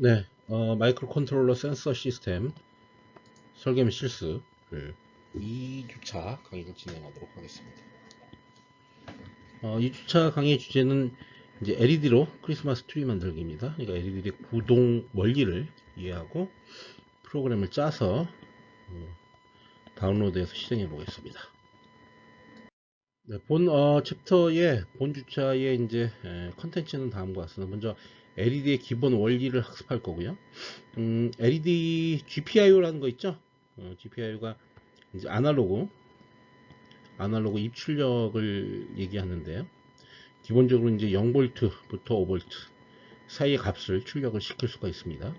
네, 마이크로 컨트롤러 센서 시스템 설계 및 실습을 2주차 강의를 진행하도록 하겠습니다. 2주차 강의 주제는 이제 LED로 크리스마스 트리 만들기입니다. 그러니까 LED의 구동 원리를 이해하고 프로그램을 짜서 다운로드해서 실행해 보겠습니다. 네, 챕터의 본 주차의 이제 컨텐츠는 다음과 같습니다. 먼저 LED의 기본 원리를 학습할 거고요. LED GPIO라는 거 있죠? GPIO가 이제 아날로그 입출력을 얘기하는데요. 기본적으로 이제 0V부터 5V 사이의 값을 출력을 시킬 수가 있습니다.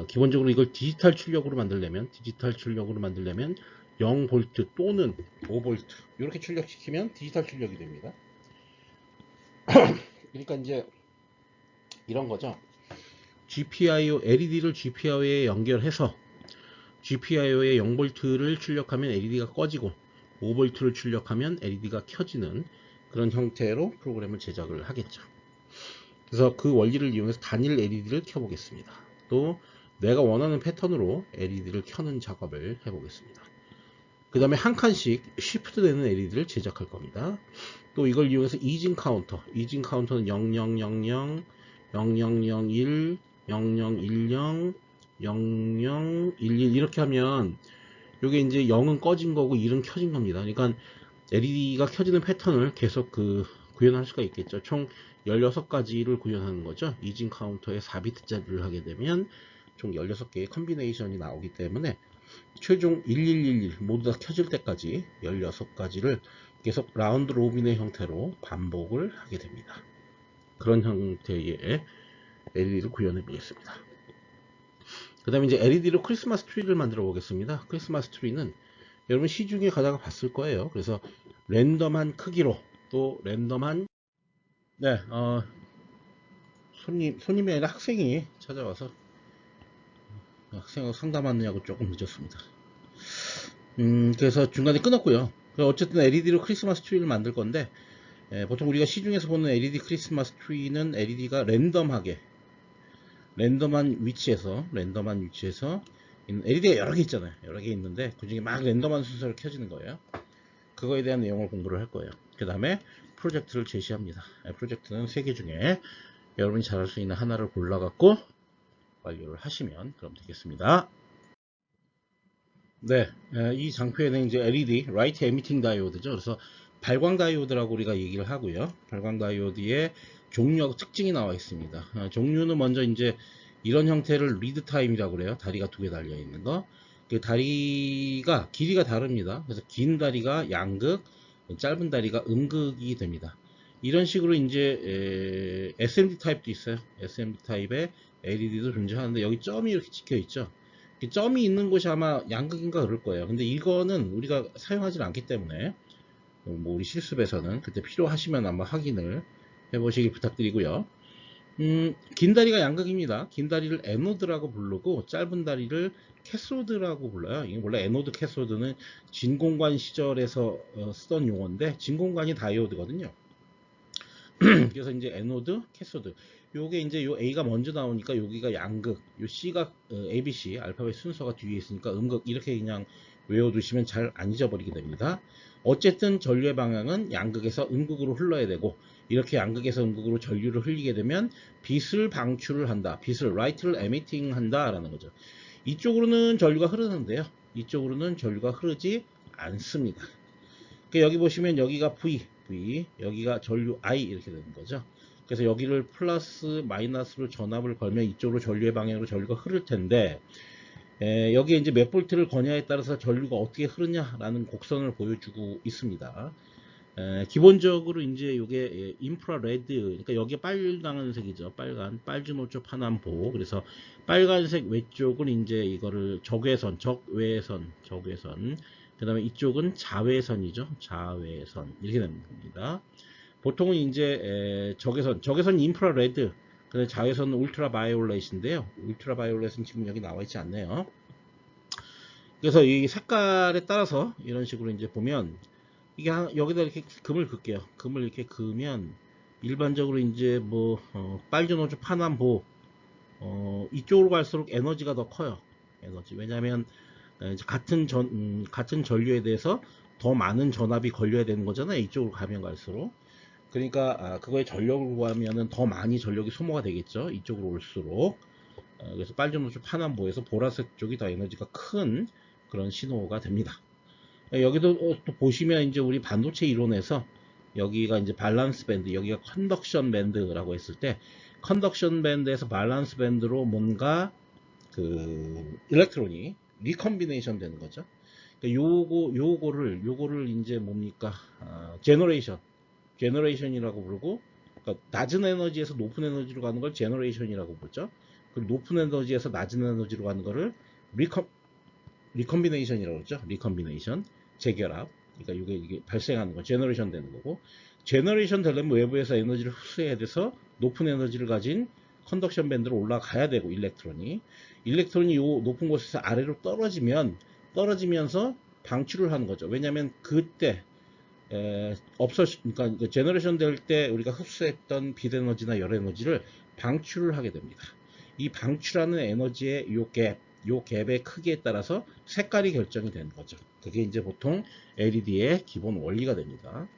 기본적으로 이걸 디지털 출력으로 만들려면 0V 또는 5V 이렇게 출력시키면 디지털 출력이 됩니다. 그러니까 이제 이런 거죠. GPIO, LED를 GPIO에 연결해서 GPIO에 0V를 출력하면 LED가 꺼지고 5V를 출력하면 LED가 켜지는 그런 형태로 프로그램을 제작을 하겠죠. 그래서 그 원리를 이용해서 단일 LED를 켜보겠습니다. 또 내가 원하는 패턴으로 LED를 켜는 작업을 해보겠습니다. 그 다음에 한 칸씩 쉬프트 되는 LED를 제작할 겁니다. 또 이걸 이용해서 이징 카운터는 0000, 0001, 0010, 0011 이렇게 하면 이게 이제 0은 꺼진 거고 1은 켜진 겁니다. 그러니까 LED가 켜지는 패턴을 계속 구현할 수가 있겠죠. 총 16가지를 구현하는 거죠. 이징 카운터에 4비트짜리를 하게 되면 총 16개의 컨비네이션이 나오기 때문에 최종 1111 모두 다 켜질 때까지 16가지를 계속 라운드 로빈의 형태로 반복을 하게 됩니다. 그런 형태의 LED를 구현해 보겠습니다. 그 다음에 이제 LED로 크리스마스 트리를 만들어 보겠습니다. 크리스마스 트리는 여러분 시중에 가다가 봤을 거예요. 그래서 랜덤한 크기로 또 랜덤한 네, 손님이 아니라 학생이 찾아와서 학생하고 상담하느냐고 조금 늦었습니다. 그래서 중간에 끊었고요. 어쨌든 LED로 크리스마스 트리를 만들 건데 보통 우리가 시중에서 보는 LED 크리스마스 트리는 LED가 랜덤한 위치에서 LED가 여러 개 있잖아요. 여러 개 있는데 그중에 막 랜덤한 순서로 켜지는 거예요. 그거에 대한 내용을 공부를 할 거예요. 그 다음에 프로젝트를 제시합니다. 프로젝트는 3개 중에 여러분이 잘할 수 있는 하나를 골라갖고 완료를 하시면 그럼 되겠습니다. 네, 이 장표에는 이제 LED, Light Emitting Diode죠. 그래서 발광 다이오드라고 우리가 얘기를 하고요. 발광 다이오드의 종류하고 특징이 나와 있습니다. 종류는 먼저 이제 이런 형태를 리드 타임이라고 그래요. 다리가 2개 달려 있는 거. 그 다리가 길이가 다릅니다. 그래서 긴 다리가 양극, 짧은 다리가 음극이 됩니다. 이런 식으로 이제 SMD 타입도 있어요. SMD 타입의 LED도 존재하는데 여기 점이 이렇게 찍혀 있죠. 점이 있는 곳이 아마 양극인가 그럴 거예요. 근데 이거는 우리가 사용하지 않기 때문에 뭐 우리 실습에서는 그때 필요하시면 아마 확인을 해보시기 부탁드리고요. 긴 다리가 양극입니다. 긴 다리를 에노드라고 부르고 짧은 다리를 캐소드라고 불러요. 이게 원래 에노드 캐소드는 진공관 시절에서 쓰던 용어인데 진공관이 다이오드거든요. 그래서 이제 에노드, 캐소드. 요게 이제 요 A가 먼저 나오니까 여기가 양극, 요 C가 ABC 알파벳 순서가 뒤에 있으니까 음극 이렇게 그냥 외워두시면 잘 안 잊어버리게 됩니다. 어쨌든 전류의 방향은 양극에서 음극으로 흘러야 되고 이렇게 양극에서 음극으로 전류를 흘리게 되면 빛을 방출을 한다. 빛을 light를 emitting 한다라는 거죠. 이쪽으로는 전류가 흐르는데요. 이쪽으로는 전류가 흐르지 않습니다. 여기 보시면 여기가 V, 여기가 전류 I 이렇게 되는 거죠. 그래서 여기를 플러스 마이너스로 전압을 걸면 이쪽으로 전류의 방향으로 전류가 흐를 텐데 여기에 이제 몇 볼트를 거냐에 따라서 전류가 어떻게 흐르냐라는 곡선을 보여주고 있습니다. 기본적으로 이제 이게 인프라레드, 그러니까 여기 빨간색이죠. 빨주노초 파남보. 그래서 빨간색 외쪽은 이제 이거를 적외선. 그 다음에 이쪽은 자외선이죠. 자외선. 이렇게 됩니다. 보통은 이제 적외선 인프라레드, 자외선은 울트라바이올렛인데요. 울트라바이올렛은 지금 여기 나와 있지 않네요. 그래서 이 색깔에 따라서 이런 식으로 이제 보면 이게 여기다 이렇게 금을 긋게요. 금을 이렇게 그으면 일반적으로 이제 뭐 빨주노초 파남보 이쪽으로 갈수록 에너지가 더 커요. 에너지. 왜냐하면 같은 전류에 대해서 더 많은 전압이 걸려야 되는 거잖아요. 이쪽으로 가면 갈수록. 그러니까 그거에 전력을 구하면은 더 많이 전력이 소모가 되겠죠. 이쪽으로 올수록. 그래서 빨간, 노출, 파남보에서 보라색 쪽이 더 에너지가 큰 그런 신호가 됩니다. 여기도 또 보시면 이제 우리 반도체 이론에서 여기가 이제 밸런스 밴드, 여기가 컨덕션 밴드라고 했을 때 컨덕션 밴드에서 밸런스 밴드로 뭔가 그 일렉트론이 리컨비네이션 되는 거죠. 그러니까 요거를 이제 뭡니까? 제너레이션이라고 부르고, 그러니까 낮은 에너지에서 높은 에너지로 가는 걸 제너레이션이라고 부르죠. 그리고 높은 에너지에서 낮은 에너지로 가는 거를 리컨비네이션이라고 그러죠. 리컨비네이션, 재결합. 그러니까 이게 발생하는 거, 제너레이션 되는 거고, 제너레이션 되려면 외부에서 에너지를 흡수해야 돼서 높은 에너지를 가진 컨덕션 밴드로 올라가야 되고, 일렉트론이 요 높은 곳에서 아래로 떨어지면서 방출을 하는 거죠. 왜냐하면 그때 그러니까 제너레이션 될 때 우리가 흡수했던 빛 에너지나 열 에너지를 방출을 하게 됩니다. 이 방출하는 에너지의 요 갭의 크기에 따라서 색깔이 결정이 되는 거죠. 그게 이제 보통 LED의 기본 원리가 됩니다.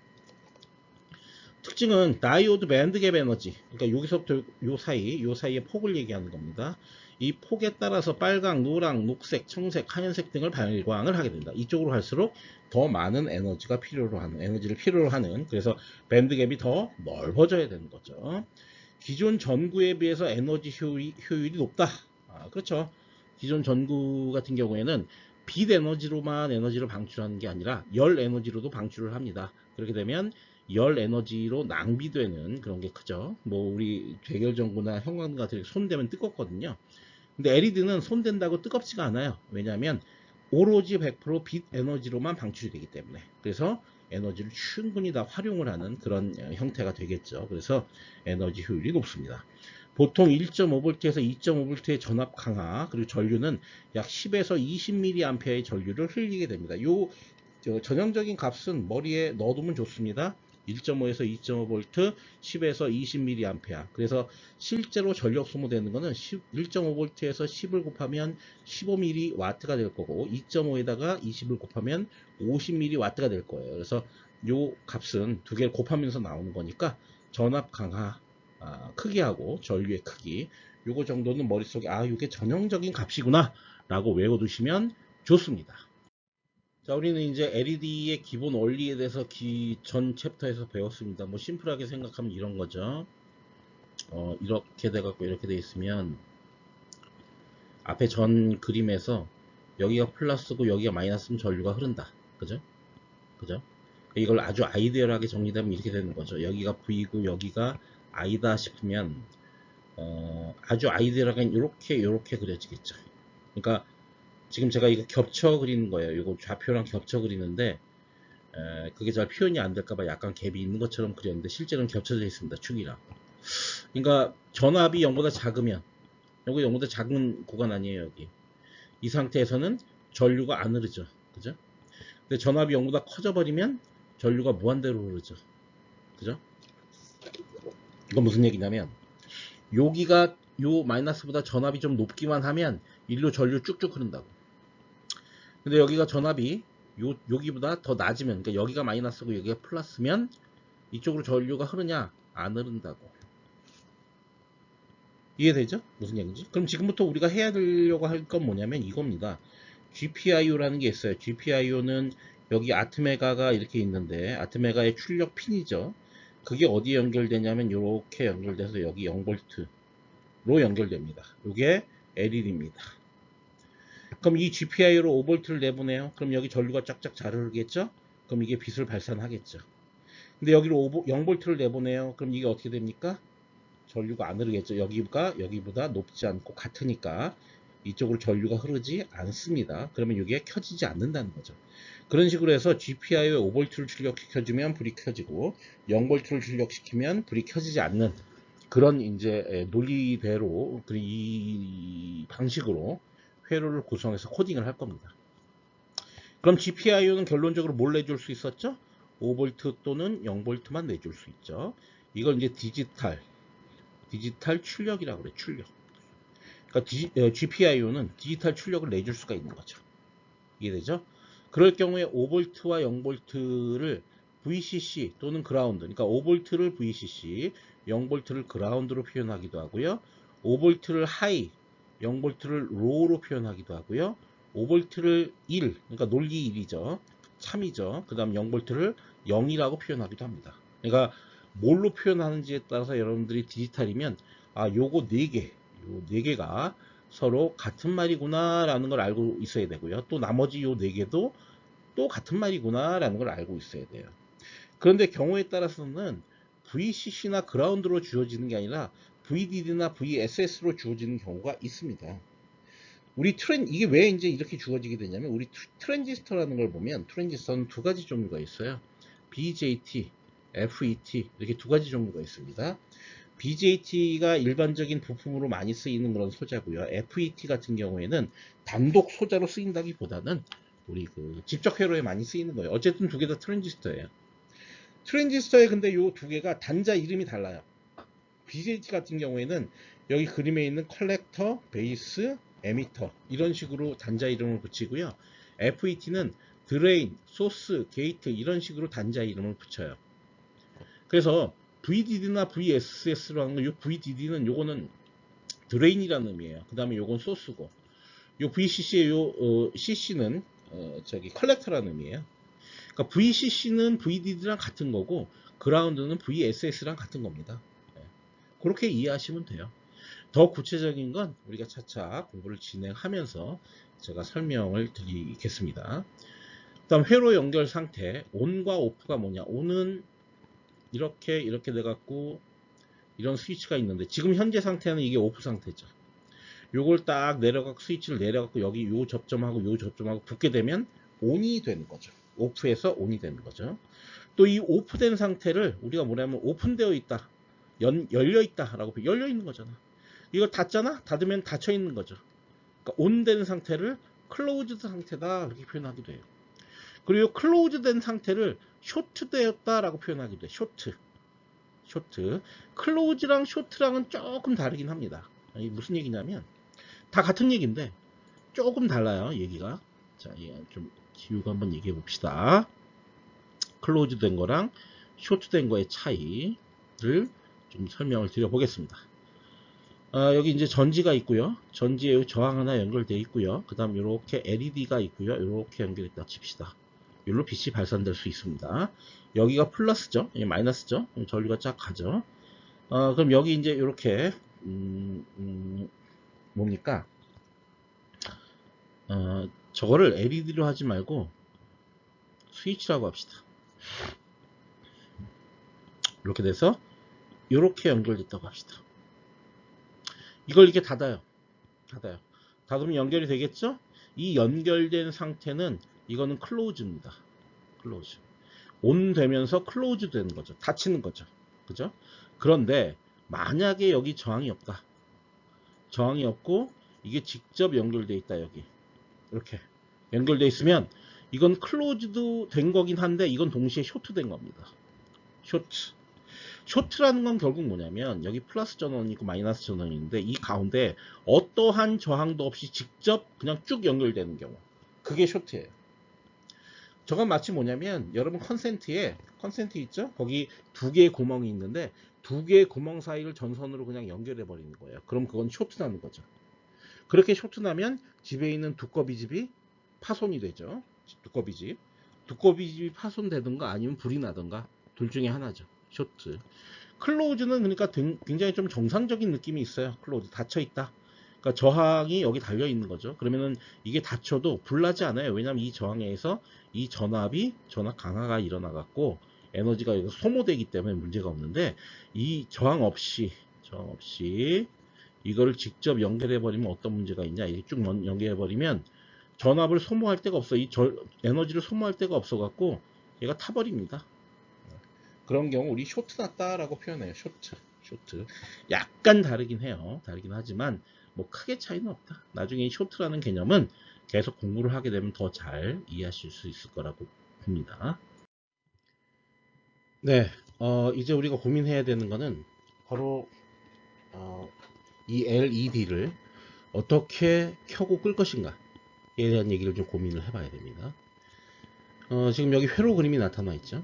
특징은 다이오드 밴드갭 에너지, 그러니까 여기서부터 요 사이의 폭을 얘기하는 겁니다. 이 폭에 따라서 빨강, 노랑, 녹색, 청색, 하얀색 등을 발광을 하게 된다. 이쪽으로 갈수록 더 많은 에너지를 필요로 하는, 그래서 밴드갭이 더 넓어져야 되는 거죠. 기존 전구에 비해서 에너지 효율이 높다. 그렇죠. 기존 전구 같은 경우에는 빛 에너지로만 에너지를 방출하는 게 아니라 열 에너지로도 방출을 합니다. 그렇게 되면 열 에너지로 낭비되는 그런 게 크죠. 뭐 우리 괴결전구나 형광등 같은 게 손대면 뜨겁거든요. 근데 LED는 손댄다고 뜨겁지가 않아요. 왜냐하면 오로지 100%빛 에너지로만 방출이 되기 때문에. 그래서 에너지를 충분히 다 활용을 하는 그런 형태가 되겠죠. 그래서 에너지 효율이 높습니다. 보통 1.5V에서 2.5V의 전압 강화, 그리고 전류는 약 10에서 20mA의 전류를 흘리게 됩니다. 전형적인 값은 머리에 넣어두면 좋습니다. 1.5에서 2.5V, 10에서 20mA. 그래서 실제로 전력 소모되는 거는 1.5V에서 10을 곱하면 15mW가 될 거고, 2.5에다가 20을 곱하면 50mW가 될 거예요. 그래서 요 값은 두 개를 곱하면서 나오는 거니까 전압 강화 크기하고 전류의 크기, 요거 정도는 머릿속에 이게 전형적인 값이구나 라고 외워두시면 좋습니다. 자, 우리는 이제 LED의 기본 원리에 대해서 전 챕터에서 배웠습니다. 뭐 심플하게 생각하면 이런 거죠. 이렇게 돼갖고 이렇게 돼 있으면 앞에 전 그림에서 여기가 플러스고 여기가 마이너스면 전류가 흐른다. 그죠? 이걸 아주 아이디얼하게 정리되면 이렇게 되는 거죠. 여기가 V고 여기가 I다 싶으면 아주 아이디얼하게 이렇게 그려지겠죠. 그러니까 지금 제가 이거 겹쳐 그리는 거예요. 이거 좌표랑 겹쳐 그리는데 그게 잘 표현이 안 될까봐 약간 갭이 있는 것처럼 그렸는데 실제로는 겹쳐져 있습니다. 축이랑. 그러니까 전압이 0보다 작으면, 여기 0보다 작은 구간 아니에요. 여기 이 상태에서는 전류가 안 흐르죠. 그죠? 근데 전압이 0보다 커져 버리면 전류가 무한대로 흐르죠. 그죠? 이건 무슨 얘기냐면 여기가 요 마이너스보다 전압이 좀 높기만 하면 일로 전류 쭉쭉 흐른다고. 근데 여기가 전압이 여기보다 더 낮으면, 그러니까 여기가 마이너스고 여기가 플러스면 이쪽으로 전류가 흐르냐? 안 흐른다고. 이해되죠? 무슨 얘기인지? 그럼 지금부터 우리가 해야 되려고 할 건 뭐냐면 이겁니다. GPIO라는 게 있어요. GPIO는 여기 아트메가가 이렇게 있는데 아트메가의 출력 핀이죠. 그게 어디에 연결되냐면 이렇게 연결돼서 여기 0V로 연결됩니다. 이게 LED입니다. 그럼 이 GPIO로 5V를 내보내요. 그럼 여기 전류가 쫙쫙 잘 흐르겠죠? 그럼 이게 빛을 발산하겠죠. 근데 여기로 0V를 내보내요. 그럼 이게 어떻게 됩니까? 전류가 안 흐르겠죠. 여기보다 높지 않고 같으니까 이쪽으로 전류가 흐르지 않습니다. 그러면 여기에 켜지지 않는다는 거죠. 그런 식으로 해서 GPIO에 5V를 출력시켜주면 불이 켜지고 0V를 출력시키면 불이 켜지지 않는 그런 이제 논리대로 이 방식으로 회로를 구성해서 코딩을 할 겁니다. 그럼 GPIO는 결론적으로 뭘 내줄 수 있었죠? 5V 또는 0V만 내줄 수 있죠. 이걸 이제 디지털 출력이라고 그래. 출력. 그러니까 GPIO는 디지털 출력을 내줄 수가 있는 거죠. 이해되죠? 그럴 경우에 5V와 0V를 VCC 또는 그라운드, 그러니까 5V를 VCC, 0V를 그라운드로 표현하기도 하고요. 5V를 하이, 0V를 로우로 표현하기도 하고요. 5V를 1, 그러니까 논리 1이죠. 참이죠. 그 다음 0V를 0이라고 표현하기도 합니다. 그러니까 뭘로 표현하는지에 따라서 여러분들이 디지털이면 요거 4개, 요 4개가 서로 같은 말이구나 라는 걸 알고 있어야 되고요. 또 나머지 요 4개도 또 같은 말이구나 라는 걸 알고 있어야 돼요. 그런데 경우에 따라서는 VCC나 그라운드로 주어지는 게 아니라 VDD나 VSS로 주어지는 경우가 있습니다. 이게 왜 이제 이렇게 주어지게 되냐면, 우리 트랜지스터라는 걸 보면 트랜지스터는 두 가지 종류가 있어요. BJT, FET 이렇게 두 가지 종류가 있습니다. BJT가 일반적인 부품으로 많이 쓰이는 그런 소자고요. FET 같은 경우에는 단독 소자로 쓰인다기보다는 우리 직접 회로에 많이 쓰이는 거예요. 어쨌든 두 개 다 트랜지스터예요. 트랜지스터에 근데 요 두 개가 단자 이름이 달라요. BJT 같은 경우에는 여기 그림에 있는 컬렉터, 베이스, 에미터 이런 식으로 단자 이름을 붙이고요. FET는 드레인, 소스, 게이트 이런 식으로 단자 이름을 붙여요. 그래서 VDD나 VSS로 하는 거, 요 VDD는 요거는 드레인이라는 의미예요. 그 다음에 요건 소스고, 요 VCC의 CC는 저기 컬렉터라는 의미예요. 그러니까 VCC는 VDD랑 같은 거고, 그라운드는 VSS랑 같은 겁니다. 그렇게 이해하시면 돼요. 더 구체적인 건 우리가 차차 공부를 진행하면서 제가 설명을 드리겠습니다. 다음 회로 연결 상태, 온과 오프가 뭐냐. 온은 이렇게 돼갖고 이런 스위치가 있는데, 지금 현재 상태는 이게 오프 상태죠. 요걸 딱 내려갖고 스위치를 내려갖고 여기 요 접점하고 요 접점하고 붙게 되면 온이 되는 거죠. 오프에서 온이 되는 거죠. 또 이 오프된 상태를 우리가 뭐냐면 오픈되어 있다, 열려 있다 라고, 열려 있는 거잖아. 이거 닫잖아? 닫으면 닫혀 있는 거죠. 그러니까 온된 상태를 클로즈드 상태다 이렇게 표현하기도 해요. 그리고 클로즈된 상태를 쇼트되었다 라고 표현하기도 해요. 쇼트. 클로즈랑 쇼트랑은 조금 다르긴 합니다. 이게 무슨 얘기냐면 다 같은 얘기인데 조금 달라요, 얘기가. 자, 좀 지우고 한번 얘기해 봅시다. 클로즈 된 거랑 쇼트 된 거의 차이를 좀 설명을 드려 보겠습니다. 여기 이제 전지가 있고요. 전지에 저항 하나 연결되어 있고요. 그 다음 이렇게 LED가 있고요. 이렇게 연결했다 칩시다. 여기로 빛이 발산될 수 있습니다. 여기가 플러스죠. 마이너스죠. 전류가 쫙 가죠. 그럼 여기 이제 이렇게 뭡니까? 저거를 LED로 하지 말고 스위치라고 합시다. 이렇게 돼서 이렇게 연결됐다고 합시다. 이걸 이렇게 닫아요. 닫으면 연결이 되겠죠? 이 연결된 상태는 이거는 클로즈입니다. 클로즈. 온 되면서 클로즈 되는 거죠. 닫히는 거죠. 그죠? 그런데 만약에 여기 저항이 없다. 저항이 없고 이게 직접 연결되어 있다. 여기 이렇게 연결되어 있으면 이건 클로즈도 된 거긴 한데 이건 동시에 쇼트 된 겁니다. 쇼트라는 건 결국 뭐냐면 여기 플러스 전원이 있고 마이너스 전원이 있는데 이 가운데 어떠한 저항도 없이 직접 그냥 쭉 연결되는 경우, 그게 쇼트예요. 저건 마치 뭐냐면 여러분 컨센트 있죠? 거기 두 개의 구멍이 있는데 두 개의 구멍 사이를 전선으로 그냥 연결해 버리는 거예요. 그럼 그건 쇼트 나는 거죠. 그렇게 쇼트 나면 집에 있는 두꺼비집이 파손이 되죠. 두꺼비집이 파손되든가 아니면 불이 나든가 둘 중에 하나죠. 쇼트. 클로즈는 그러니까 굉장히 좀 정상적인 느낌이 있어요. 클로즈 닫혀 있다. 그러니까 저항이 여기 달려 있는 거죠. 그러면은 이게 닫혀도 불나지 않아요. 왜냐하면 이 저항에 의해서 이 전압 강화가 일어나 갖고 에너지가 여기서 소모되기 때문에 문제가 없는데, 이 저항 없이 이거를 직접 연결해 버리면 어떤 문제가 있냐. 이렇게 쭉 연결해 버리면 전압을 소모할 데가 없어. 에너지를 소모할 데가 없어 갖고 얘가 타버립니다. 그런 경우 우리 쇼트 났다라고 표현해요. 쇼트. 약간 다르긴 해요. 다르긴 하지만 뭐 크게 차이는 없다. 나중에 이 쇼트라는 개념은 계속 공부를 하게 되면 더 잘 이해하실 수 있을 거라고 봅니다. 네, 이제 우리가 고민해야 되는 거는 바로 이 LED를 어떻게 켜고 끌 것인가에 대한 얘기를 좀 고민을 해봐야 됩니다. 지금 여기 회로 그림이 나타나 있죠.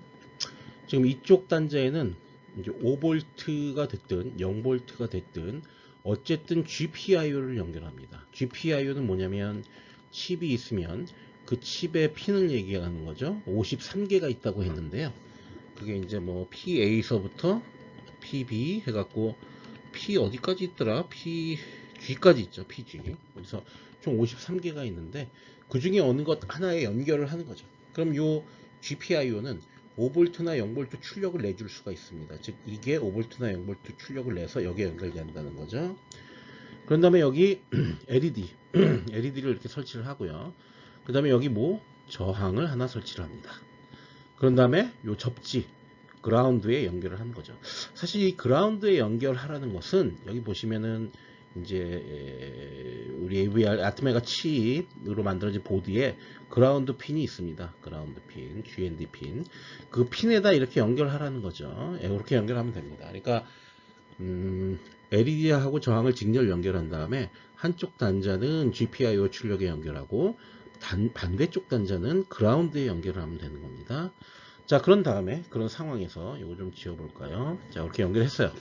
지금 이쪽 단자에는 이제 5V가 됐든 0V가 됐든 어쨌든 GPIO를 연결합니다. GPIO는 뭐냐면 칩이 있으면 그 칩의 핀을 얘기하는 거죠. 53개가 있다고 했는데요. 그게 이제 뭐 PA서부터 PB 해갖고 P 어디까지 있더라? PG까지 있죠. PG. 그래서 총 53개가 있는데 그 중에 어느 것 하나에 연결을 하는 거죠. 그럼 요 GPIO는 5V나 0V 출력을 내줄 수가 있습니다. 즉 이게 5V나 0V 출력을 내서 여기에 연결된다는 거죠. 그런 다음에 여기 LED를 이렇게 설치를 하고요. 그 다음에 여기 뭐 저항을 하나 설치를 합니다. 그런 다음에 요 접지 그라운드에 연결을 하는 거죠. 사실 이 그라운드에 연결하라는 것은 여기 보시면은 이제 우리 AVR 아트메가 칩으로 만들어진 보드에 그라운드 핀이 있습니다. 그라운드 핀, GND 핀. 그 핀에다 이렇게 연결하라는 거죠. 이렇게 연결하면 됩니다. 그러니까 LED하고 저항을 직렬 연결한 다음에 한쪽 단자는 GPIO 출력에 연결하고 반대쪽 단자는 그라운드에 연결을 하면 되는 겁니다. 자, 그런 다음에 그런 상황에서 이거 좀 지워볼까요? 자, 이렇게 연결했어요.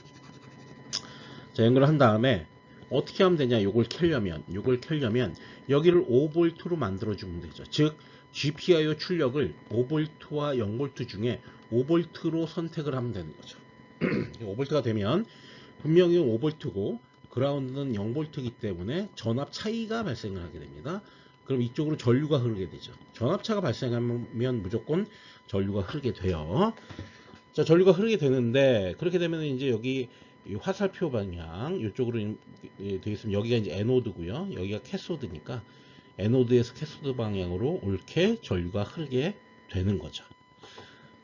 자, 연결한 다음에 어떻게 하면 되냐? 요걸 켜려면 여기를 5V로 만들어주면 되죠. 즉 GPIO 출력을 5V와 0V 중에 5V로 선택을 하면 되는 거죠. 5V가 되면 분명히 5V고 그라운드는 0V이기 때문에 전압 차이가 발생을 하게 됩니다. 그럼 이쪽으로 전류가 흐르게 되죠. 전압차가 발생하면 무조건 전류가 흐르게 돼요. 자, 전류가 흐르게 되는데 그렇게 되면 이제 여기 화살표 방향 이쪽으로 되어 있으면 여기가 이제 에노드고요. 여기가 캐소드니까 에노드에서 캐소드 방향으로 옳게 전류가 흐르게 되는 거죠.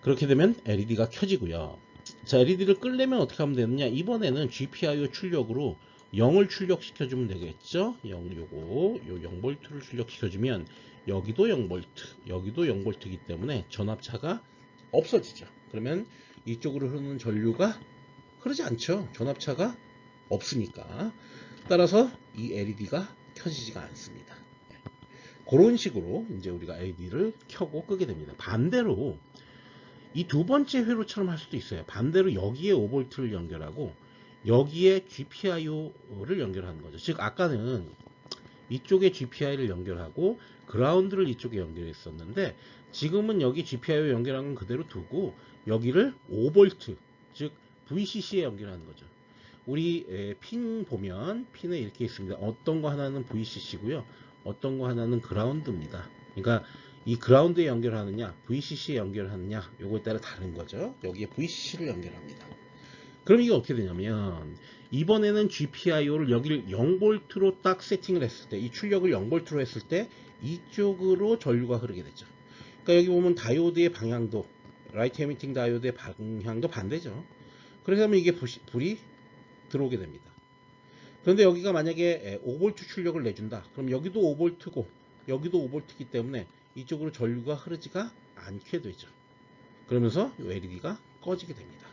그렇게 되면 LED가 켜지고요. 자, LED를 끌려면 어떻게 하면 되느냐? 이번에는 GPIO 출력으로 0을 출력시켜주면 되겠죠? 0V를 출력시켜주면 여기도 0V, 여기도 0V이기 때문에 전압차가 없어지죠. 그러면 이쪽으로 흐르는 전류가 흐르지 않죠. 전압차가 없으니까. 따라서 이 LED가 켜지지가 않습니다. 그런 식으로 이제 우리가 LED를 켜고 끄게 됩니다. 반대로 이 두 번째 회로처럼 할 수도 있어요. 반대로 여기에 5V를 연결하고 여기에 GPIO를 연결하는 거죠. 즉 아까는 이쪽에 GPI를 연결하고 그라운드를 이쪽에 연결했었는데 지금은 여기 GPIO 연결한 건 그대로 두고 여기를 5V 즉 VCC에 연결하는 거죠. 우리 핀 보면 핀에 이렇게 있습니다. 어떤 거 하나는 VCC고요. 어떤 거 하나는 그라운드입니다. 그러니까 이 그라운드에 연결하느냐 VCC에 연결하느냐 요거에 따라 다른 거죠. 여기에 VCC를 연결합니다. 그럼 이게 어떻게 되냐면 이번에는 GPIO를 여기를 0V로 딱 세팅을 했을 때 이 출력을 0V로 했을 때 이쪽으로 전류가 흐르게 되죠. 그러니까 여기 보면 다이오드의 방향도 라이트 에미팅 다이오드의 방향도 반대죠. 그래서 하면 이게 불이 들어오게 됩니다. 그런데 여기가 만약에 5V 출력을 내준다. 그럼 여기도 5V고 여기도 5V이기 때문에 이쪽으로 전류가 흐르지가 않게 되죠. 그러면서 이 LED가 꺼지게 됩니다.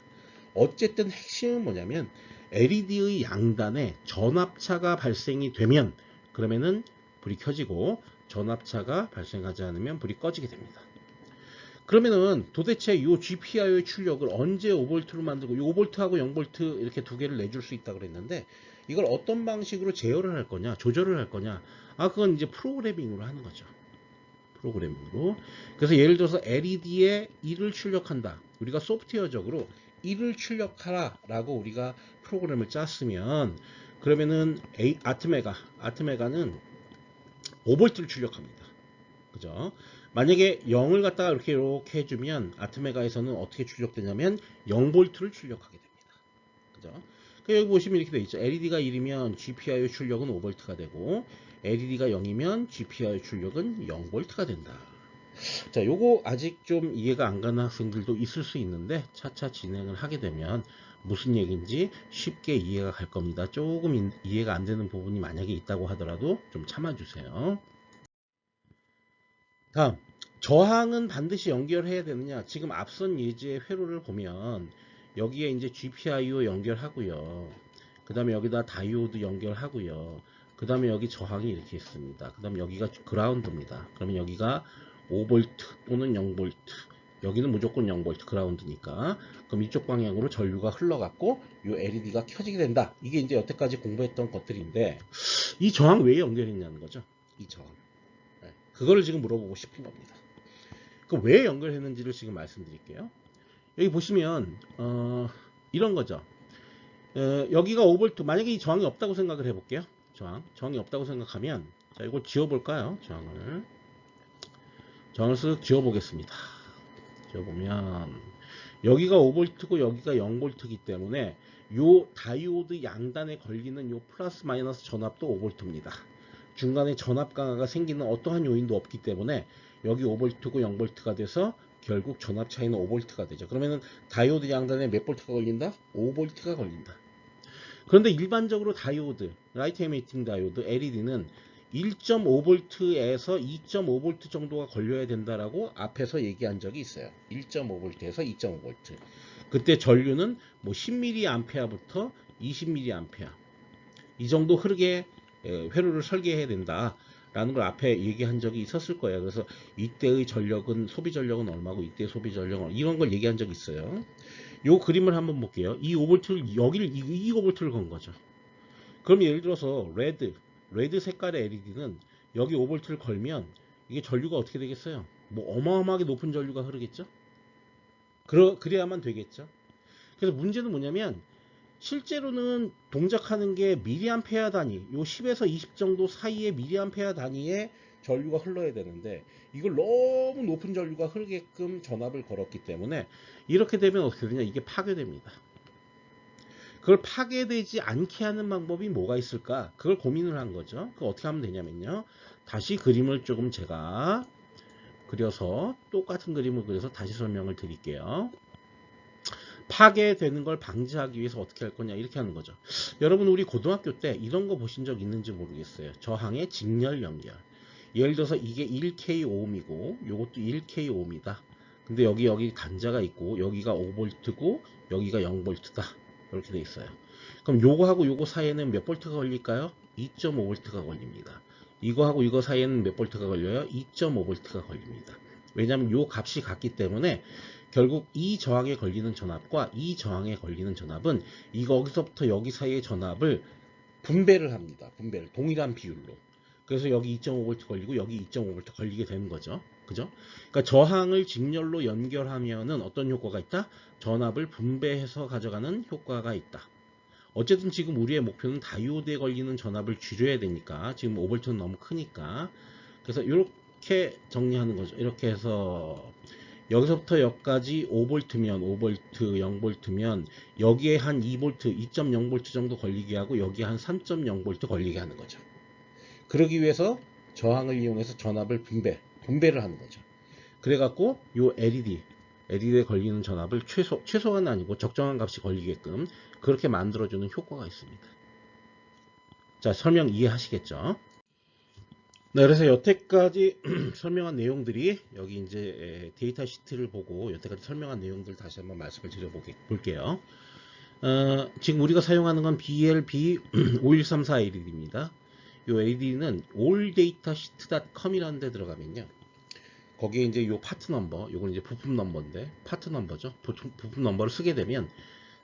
어쨌든 핵심은 뭐냐면 LED의 양단에 전압차가 발생이 되면 그러면은 불이 켜지고 전압차가 발생하지 않으면 불이 꺼지게 됩니다. 그러면은 도대체 이 GPIO의 출력을 언제 5V로 만들고 이 5V하고 0V 이렇게 두 개를 내줄 수 있다 그랬는데 이걸 어떤 방식으로 제어를 할 거냐 조절을 할 거냐 그건 이제 프로그래밍으로 하는 거죠. 프로그래밍으로. 그래서 예를 들어서 LED에 1을 출력한다. 우리가 소프트웨어적으로 1을 출력하라 라고 우리가 프로그램을 짰으면 그러면은 아트메가는 5V를 출력합니다. 그죠? 만약에 0을 갖다가 이렇게 해주면 아트메가에서는 어떻게 출력되냐면 0V를 출력하게 됩니다. 그죠? 여기 보시면 이렇게 되어 있죠. LED가 1이면 GPIO 출력은 5V가 되고 LED가 0이면 GPIO 출력은 0V가 된다. 자, 요거 아직 좀 이해가 안 가는 학생들도 있을 수 있는데 차차 진행을 하게 되면 무슨 얘기인지 쉽게 이해가 갈 겁니다. 조금 이해가 안 되는 부분이 만약에 있다고 하더라도 좀 참아주세요. 다음, 저항은 반드시 연결해야 되느냐? 지금 앞선 예제의 회로를 보면 여기에 이제 GPIO 연결하고요. 그 다음에 여기다 다이오드 연결하고요. 그 다음에 여기 저항이 이렇게 있습니다. 그 다음에 여기가 그라운드입니다. 그러면 여기가 5V 또는 0V, 여기는 무조건 0V 그라운드니까, 그럼 이쪽 방향으로 전류가 흘러갔고 이 LED가 켜지게 된다. 이게 이제 여태까지 공부했던 것들인데, 이 저항 왜 연결했냐는 거죠. 이 저항. 네. 그거를 지금 물어보고 싶은 겁니다. 그 왜 연결했는지를 지금 말씀드릴게요. 여기 보시면 이런 거죠. 여기가 5V, 만약에 이 저항이 없다고 생각을 해볼게요. 저항이 없다고 생각하면, 자, 이걸 지워볼까요? 저항을 쓱 지워보겠습니다. 지워보면 여기가 5V고 여기가 0V이기 때문에 요 다이오드 양단에 걸리는 요 플러스 마이너스 전압도 5V입니다. 중간에 전압 강화가 생기는 어떠한 요인도 없기 때문에 여기 5V고 0V가 돼서 결국 전압 차이는 5V가 되죠. 그러면은 다이오드 양단에 몇 볼트가 걸린다? 5V가 걸린다. 그런데 일반적으로 다이오드, 라이트 에미팅 다이오드, LED는 1.5V에서 2.5V 정도가 걸려야 된다라고 앞에서 얘기한 적이 있어요. 1.5V에서 2.5V. 그때 전류는 뭐 10mA부터 20mA 이 정도 흐르게 회로를 설계해야 된다라는 걸 앞에 얘기한 적이 있었을 거예요. 그래서 이때의 전력은, 소비 전력은 얼마고 이때의 소비 전력은 이런 걸 얘기한 적이 있어요. 요 그림을 한번 볼게요. 이 5V를 여기를 이 5V를 건 거죠. 그럼 예를 들어서 레드 색깔의 LED는 여기 5V를 걸면 이게 전류가 어떻게 되겠어요? 뭐 어마어마하게 높은 전류가 흐르겠죠? 그래야만 되겠죠? 그래서 문제는 뭐냐면, 실제로는 동작하는 게 미리암페어 단위, 요 10에서 20 정도 사이의 미리암페어 단위의 전류가 흘러야 되는데, 이걸 너무 높은 전류가 흐르게끔 전압을 걸었기 때문에 이렇게 되면 어떻게 되냐, 이게 파괴됩니다. 그걸 파괴되지 않게 하는 방법이 뭐가 있을까? 그걸 고민을 한 거죠. 그걸 어떻게 하면 되냐면요, 다시 그림을 조금 제가 그려서, 똑같은 그림을 그려서 다시 설명을 드릴게요. 파괴되는 걸 방지하기 위해서 어떻게 할 거냐, 이렇게 하는 거죠. 여러분, 우리 고등학교 때 이런 거 보신 적 있는지 모르겠어요. 저항의 직렬 연결. 예를 들어서 이게 1K ohm이고 요것도 1K ohm이다. 근데 여기 단자가 있고 여기가 5V고 여기가 0V다. 이렇게 돼 있어요. 그럼 요거하고 요거 사이에는 몇 볼트가 걸릴까요? 2.5V가 걸립니다. 이거하고 이거 사이에는 몇 볼트가 걸려요? 2.5V가 걸립니다. 왜냐하면 요 값이 같기 때문에 결국 이 저항에 걸리는 전압과 이 저항에 걸리는 전압은 여기서부터 여기 사이의 전압을 분배를 합니다. 분배를 동일한 비율로. 그래서 여기 2.5V 걸리고 여기 2.5V 걸리게 되는 거죠. 그죠? 그러니까 저항을 직렬로 연결하면은 어떤 효과가 있다? 전압을 분배해서 가져가는 효과가 있다. 어쨌든 지금 우리의 목표는 다이오드에 걸리는 전압을 줄여야 되니까, 지금 5V는 너무 크니까, 그래서 이렇게 정리하는 거죠. 이렇게 해서 여기서부터 여기까지 5V면 5V, 0V면 여기에 한 2V, 2.0V 정도 걸리게 하고 여기에 한 3.0V 걸리게 하는 거죠. 그러기 위해서 저항을 이용해서 전압을 분배를 하는 거죠. 그래갖고 요 LED에 걸리는 전압을 최소한 아니고 적정한 값이 걸리게끔 그렇게 만들어주는 효과가 있습니다. 자, 설명 이해하시겠죠? 네, 그래서 여태까지 설명한 내용들이, 여기 이제 데이터 시트를 보고 여태까지 설명한 내용들 다시 한번 말씀을 드려볼게요. 지금 우리가 사용하는 건 BLB5134 LED입니다. 이 LED는 alldataSheet.com이라는 데 들어가면요, 거기에 이제 요 파트 넘버, 요건 이제 부품 넘버인데 파트 넘버죠. 부품 넘버를 쓰게 되면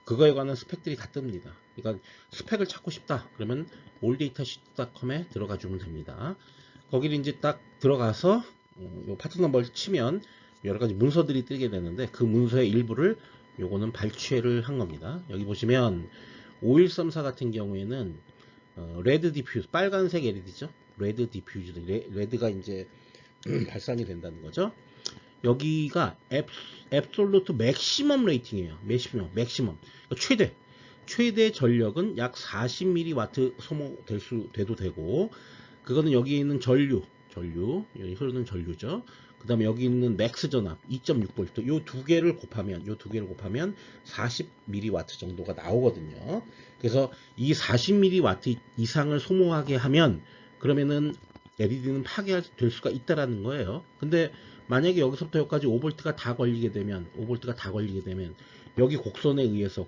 그거에 관한 스펙들이 다 뜹니다. 그러니까 스펙을 찾고 싶다 그러면 alldataSheet.com에 들어가 주면 됩니다. 거기를 이제 딱 들어가서 요 파트 넘버를 치면 여러 가지 문서들이 뜨게 되는데, 그 문서의 일부를 요거는 발췌를 한 겁니다. 여기 보시면 5134 같은 경우에는 레드 디퓨즈, 빨간색 LED죠. 레드 디퓨즈, 레드가 이제 발산이 된다는 거죠. 여기가 앱솔루트 맥시멈 레이팅이에요. 맥시멈. 최대 전력은 약 40mW 소모돼도 되고, 그거는 여기 있는 전류, 여기 흐르는 전류죠. 그 다음에 여기 있는 맥스 전압 2.6V, 요 두 개를 곱하면 40mW 정도가 나오거든요. 그래서 이 40mW 이상을 소모하게 하면 그러면은 LED는 파괴될 수가 있다라는 거예요. 근데 만약에 여기서부터 여기까지 5V가 다 걸리게 되면 여기 곡선에 의해서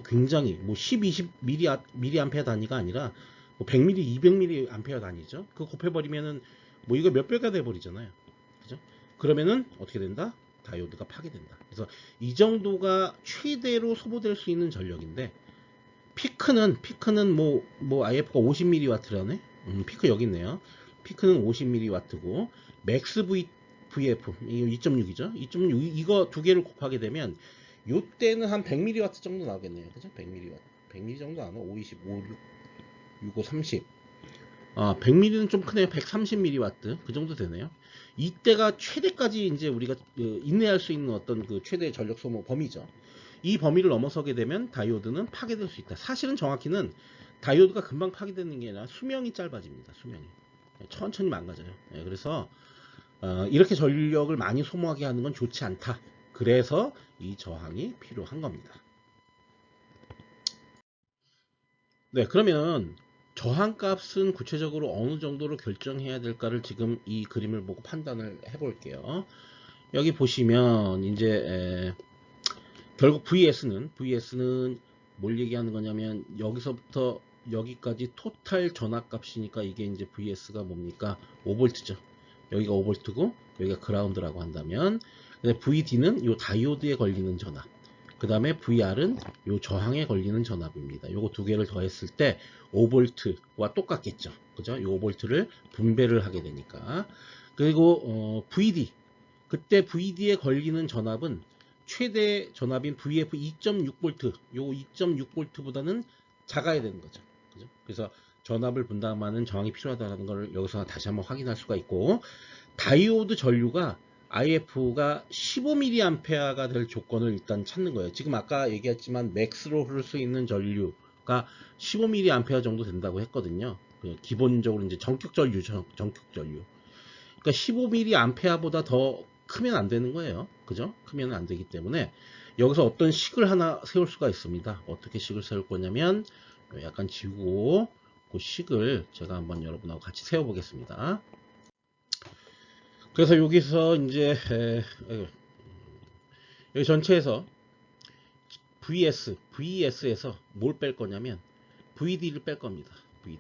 굉장히 뭐 10, 20mA 단위가 아니라 뭐 100mA, 200mA 암페어 단위죠. 그거 곱해버리면은 뭐 이거 몇 배가 돼버리잖아요. 그죠? 그러면은 어떻게 된다? 다이오드가 파괴된다. 그래서 이 정도가 최대로 소모될 수 있는 전력인데, 피크는 뭐 IF가 50mW라네? 피크 여기 있네요. 피크는 50mW고, 맥스 VF, 이거 2.6이죠? 2.6, 이거 두 개를 곱하게 되면, 요때는 한 100mW 정도 나오겠네요. 그죠? 100mW. 100mW 정도 나오나? 5, 20, 5, 6, 6, 5, 30. 100mW는 좀 크네요. 130mW. 그 정도 되네요. 이때가 최대까지 이제 우리가 인내할 수 있는 어떤 그 최대 전력 소모 범위죠. 이 범위를 넘어서게 되면 다이오드는 파괴될 수 있다. 사실은 정확히는 다이오드가 금방 파괴되는 게 아니라 수명이 짧아집니다. 수명이. 천천히 망가져요. 그래서 이렇게 전력을 많이 소모하게 하는 건 좋지 않다. 그래서 이 저항이 필요한 겁니다. 네, 그러면 저항값은 구체적으로 어느 정도로 결정해야 될까를 지금 이 그림을 보고 판단을 해볼게요. 여기 보시면 이제 결국 VS는 뭘 얘기하는 거냐면 여기서부터 여기까지 토탈 전압값이니까 이게 이제 VS가 뭡니까? 5V죠. 여기가 5V고 여기가 그라운드라고 한다면 VD는 이 다이오드에 걸리는 전압, 그 다음에 VR은 이 저항에 걸리는 전압입니다. 요거 두 개를 더했을 때 5V와 똑같겠죠. 그죠? 이 5V를 분배를 하게 되니까. 그리고 VD, 그때 VD에 걸리는 전압은 최대 전압인 VF 2.6V, 요 2.6V보다는 작아야 되는 거죠. 그죠? 그래서 전압을 분담하는 저항이 필요하다는 걸 여기서 다시 한번 확인할 수가 있고, 다이오드 전류가 IF가 15mA가 될 조건을 일단 찾는 거예요. 지금 아까 얘기했지만 맥스로 흐를 수 있는 전류가 15mA 정도 된다고 했거든요. 기본적으로 이제 전격 전류죠. 전격 전류. 그러니까 15mA보다 더 크면 안 되는 거예요. 그죠? 크면 안 되기 때문에 여기서 어떤 식을 하나 세울 수가 있습니다. 어떻게 식을 세울 거냐면 약간 지우고 그 식을 제가 한번 여러분하고 같이 세워 보겠습니다. 그래서 여기서 이제 여기 전체에서 VS에서 뭘 뺄 거냐면 VD를 뺄 겁니다. VD.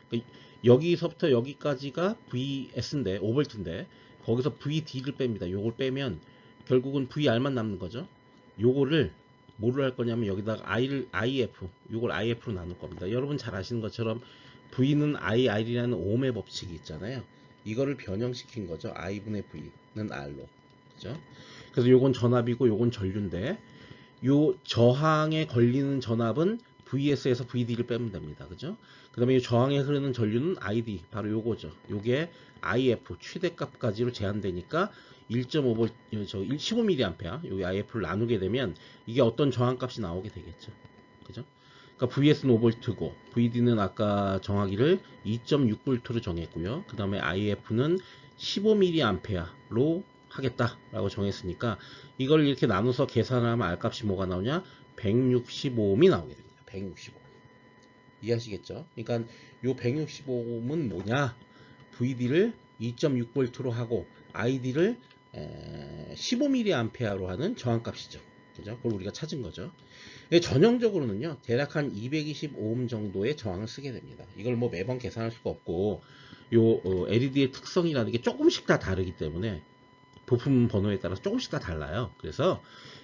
그러니까 여기서부터 여기까지가 VS인데 5V인데 거기서 VD를 뺍니다. 요걸 빼면 결국은 VR만 남는 거죠. 요거를 뭐를 할 거냐면 여기다가 IF, 요걸 IF로 나눌 겁니다. 여러분 잘 아시는 것처럼 V는 IR이라는 ohm의 법칙이 있잖아요. 이거를 변형시킨 거죠. I분의 V는 R로. 그죠? 그래서 요건 전압이고 요건 전류인데 요 저항에 걸리는 전압은 VS에서 VD를 빼면 됩니다. 그죠? 그 다음에 이 저항에 흐르는 전류는 ID, 바로 요거죠. 요게 IF, 최대값까지로 제한되니까 1.5V, 15mA, 여기 IF를 나누게 되면 이게 어떤 저항값이 나오게 되겠죠. 그죠? 그러니까 VS는 5V고, VD는 아까 정하기를 2.6V로 정했고요. 그 다음에 IF는 15mA로 하겠다라고 정했으니까 이걸 이렇게 나눠서 계산하면 R값이 뭐가 나오냐? 165ohm이 나오게 됩니다. 165. 이해하시겠죠? 그러니까 요 165ohm은 뭐냐? VD를 2.6V로 하고 ID를 15mA로 하는 저항값이죠. 그죠? 그걸 우리가 찾은 거죠. 전형적으로는요, 대략 한 220ohm 정도의 저항을 쓰게 됩니다. 이걸 뭐 매번 계산할 수가 없고, 요 LED의 특성이라는 게 조금씩 다 다르기 때문에 부품 번호에 따라서 조금씩 다 달라요. 그래서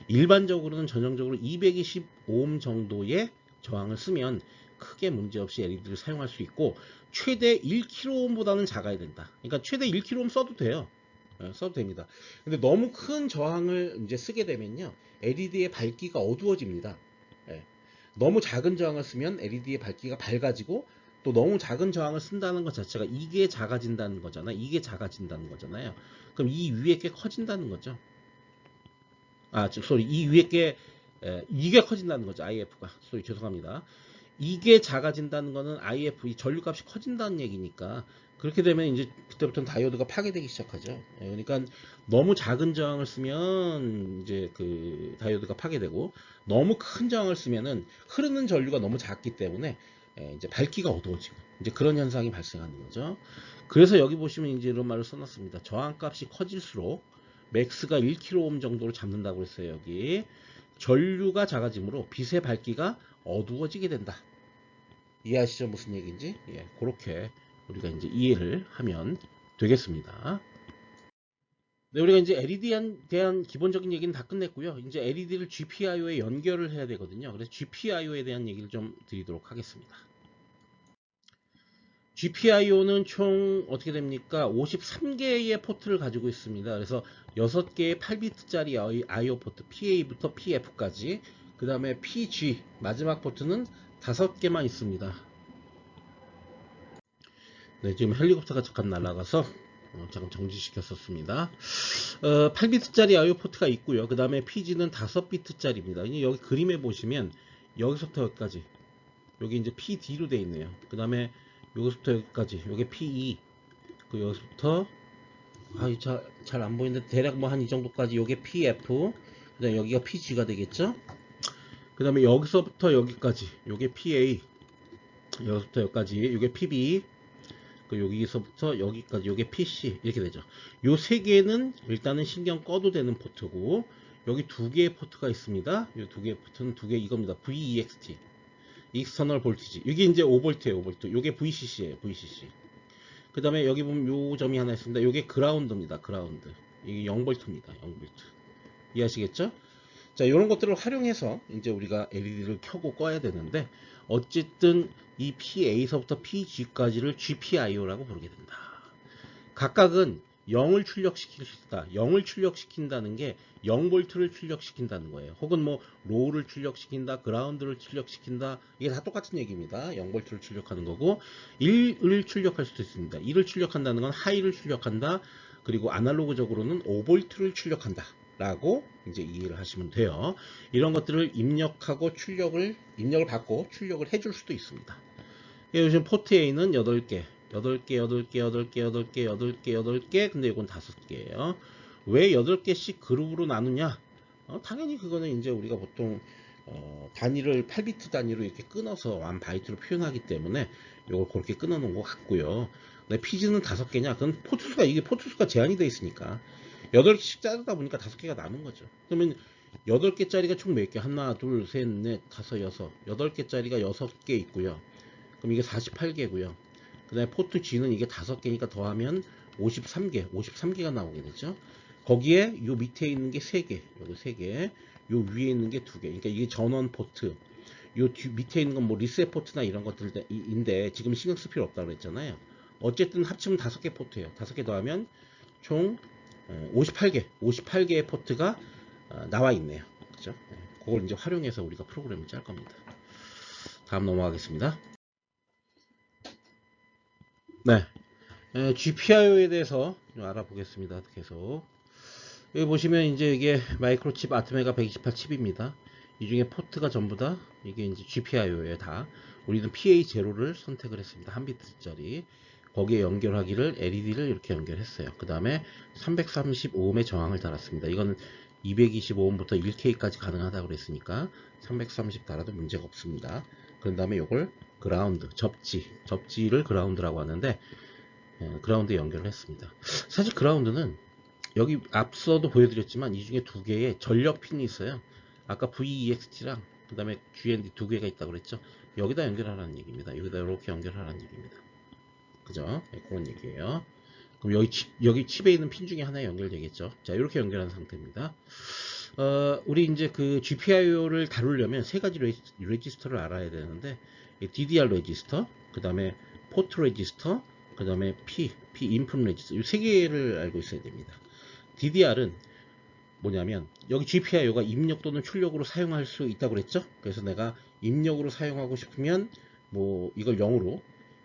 일반적으로는 전형적으로 220ohm 정도의 저항을 쓰면 크게 문제없이 LED를 사용할 수 있고, 최대 1kΩ보다는 작아야 된다. 그러니까 최대 1kΩ 써도 돼요. 써도 됩니다. 근데 너무 큰 저항을 이제 쓰게 되면요, LED의 밝기가 어두워집니다. 너무 작은 저항을 쓰면 LED의 밝기가 밝아지고, 또 너무 작은 저항을 쓴다는 것 자체가 이게 작아진다는 거잖아요. 이게 작아진다는 거잖아요. 그럼 이 위에 게 커진다는 거죠. 이 위에 게 이게 커진다는 거죠. IF가. 죄송합니다. 이게 작아진다는 거는 IF, 이 전류값이 커진다는 얘기니까, 그렇게 되면 이제 그때부터는 다이오드가 파괴되기 시작하죠. 그러니까 너무 작은 저항을 쓰면 이제 그 다이오드가 파괴되고, 너무 큰 저항을 쓰면은 흐르는 전류가 너무 작기 때문에 이제 밝기가 어두워지고 이제 그런 현상이 발생하는 거죠. 그래서 여기 보시면 이제 이런 말을 써놨습니다. 저항값이 커질수록 맥스가 1kΩ 정도를 잡는다고 했어요. 여기 전류가 작아지므로 빛의 밝기가 어두워지게 된다. 이해하시죠? 무슨 얘기인지? 예, 그렇게 우리가 이제 이해를 하면 되겠습니다. 네, 우리가 이제 LED에 대한 기본적인 얘기는 다 끝냈고요. 이제 LED를 GPIO에 연결을 해야 되거든요. 그래서 GPIO에 대한 얘기를 좀 드리도록 하겠습니다. GPIO는 총 어떻게 됩니까? 53개의 포트를 가지고 있습니다. 그래서 6개의 8비트짜리 IO 포트, PA부터 PF까지, 그 다음에 PG, 마지막 포트는 5개만 있습니다. 네, 지금 헬리콥터가 잠깐 날아가서 잠깐 정지시켰었습니다. 8비트짜리 IO 포트가 있고요. 그 다음에 PG는 5비트짜리입니다. 여기 그림에 보시면 여기서부터 여기까지, 여기 이제 PD로 되어 있네요. 그 다음에 여기서부터 여기까지, 여기 PE, 그 여기서부터 잘 안 보이는데 대략 뭐 한 이 정도까지, 요게 PF, 그 다음에 여기가 PG가 되겠죠. 그 다음에 여기서부터 여기까지, 요게 PA, 여기서부터 여기까지, 요게 PB, 그 여기서부터 여기까지, 요게 PC, 이렇게 되죠. 요 세 개는 일단은 신경 꺼도 되는 포트고, 여기 2개의 포트가 있습니다. 요 2개의 포트는 2개 이겁니다. VEXT, 익스터널 볼티지. 이게 이제 5V예요, 5V. 요게 VCC예요, VCC. 그 다음에 여기 보면 요 점이 하나 있습니다. 요게 그라운드입니다, 그라운드. 이게 0V입니다, 0V. 이해하시겠죠? 자, 요런 것들을 활용해서 이제 우리가 LED를 켜고 꺼야 되는데, 어쨌든 이 PA서부터 PG까지를 GPIO라고 부르게 된다. 각각은 0을 출력시킬 수 있다. 0을 출력시킨다는 게 0V를 출력시킨다는 거예요. 혹은 뭐 로우를 출력시킨다, 그라운드를 출력시킨다. 이게 다 똑같은 얘기입니다. 0V를 출력하는 거고, 1을 출력할 수도 있습니다. 1을 출력한다는 건 하이를 출력한다. 그리고 아날로그적으로는 5V를 출력한다 라고 이제 이해를 하시면 돼요. 이런 것들을 입력하고 입력을 받고 출력을 해줄 수도 있습니다. 요즘 포트 A는 8개, 8개, 8개, 8개, 8개, 8개, 8개, 근데 이건 5개예요. 왜 8개씩 그룹으로 나누냐? 당연히 그거는 이제 우리가 보통 단위를 8비트 단위로 이렇게 끊어서 1바이트로 표현하기 때문에 이걸 그렇게 끊어 놓은 것 같고요. 근데 PG는 5개냐? 그건 이게 포트 수가 제한이 되어 있으니까 8개씩 자르다 보니까 5개가 남은 거죠. 그러면 8개짜리가 총 몇 개? 하나, 둘, 셋, 넷, 다섯, 여섯. 8개짜리가 6개 있고요. 그럼 이게 48개고요. 그 다음에 포트 G는 이게 5개니까 더하면 53개가 나오게 되죠. 거기에 요 밑에 있는 게 3개, 요거 3개, 요 위에 있는 게 2개. 그러니까 이게 전원 포트, 요 밑에 있는 건 뭐 리셋 포트나 이런 것들인데 지금 신경 쓸 필요 없다고 그랬잖아요. 어쨌든 합치면 5개 포트예요. 5개 더하면 총 58개의 포트가 나와 있네요. 그죠? 그걸 이제 활용해서 우리가 프로그램을 짤 겁니다. 다음 넘어가겠습니다. 네. GPIO에 대해서 좀 알아보겠습니다. 계속. 여기 보시면 이제 이게 마이크로칩 아트메가 128 칩입니다. 이 중에 포트가 전부 다 이게 이제 GPIO에 다. 우리는 PA0를 선택을 했습니다. 1비트짜리. 거기에 연결하기를 LED를 이렇게 연결했어요. 그 다음에 330ohm의 저항을 달았습니다. 이거는 220ohm부터 1K까지 가능하다고 그랬으니까 330 달아도 문제가 없습니다. 그런 다음에 이걸 그라운드, 접지를 그라운드라고 하는데, 그라운드에 연결을 했습니다. 사실 그라운드는 여기 앞서도 보여드렸지만 이 중에 2개의 전력 핀이 있어요. 아까 VEXT랑 그 다음에 GND 2개가 있다고 그랬죠. 여기다 연결하라는 얘기입니다. 여기다 이렇게 연결하라는 얘기입니다. 그죠? 네, 그런 얘기예요. 그럼 여기 칩에 있는 핀 중에 하나에 연결되겠죠. 자, 이렇게 연결한 상태입니다. 우리 이제 그 GPIO를 다루려면 3가지 레지스터를 알아야 되는데, DDR 레지스터, 그 다음에 포트 레지스터, 그 다음에 P 인풋 레지스터, 이 3개를 알고 있어야 됩니다. DDR은 뭐냐면, 여기 GPIO가 입력 또는 출력으로 사용할 수 있다고 그랬죠? 그래서 내가 입력으로 사용하고 싶으면, 뭐, 이걸 0으로,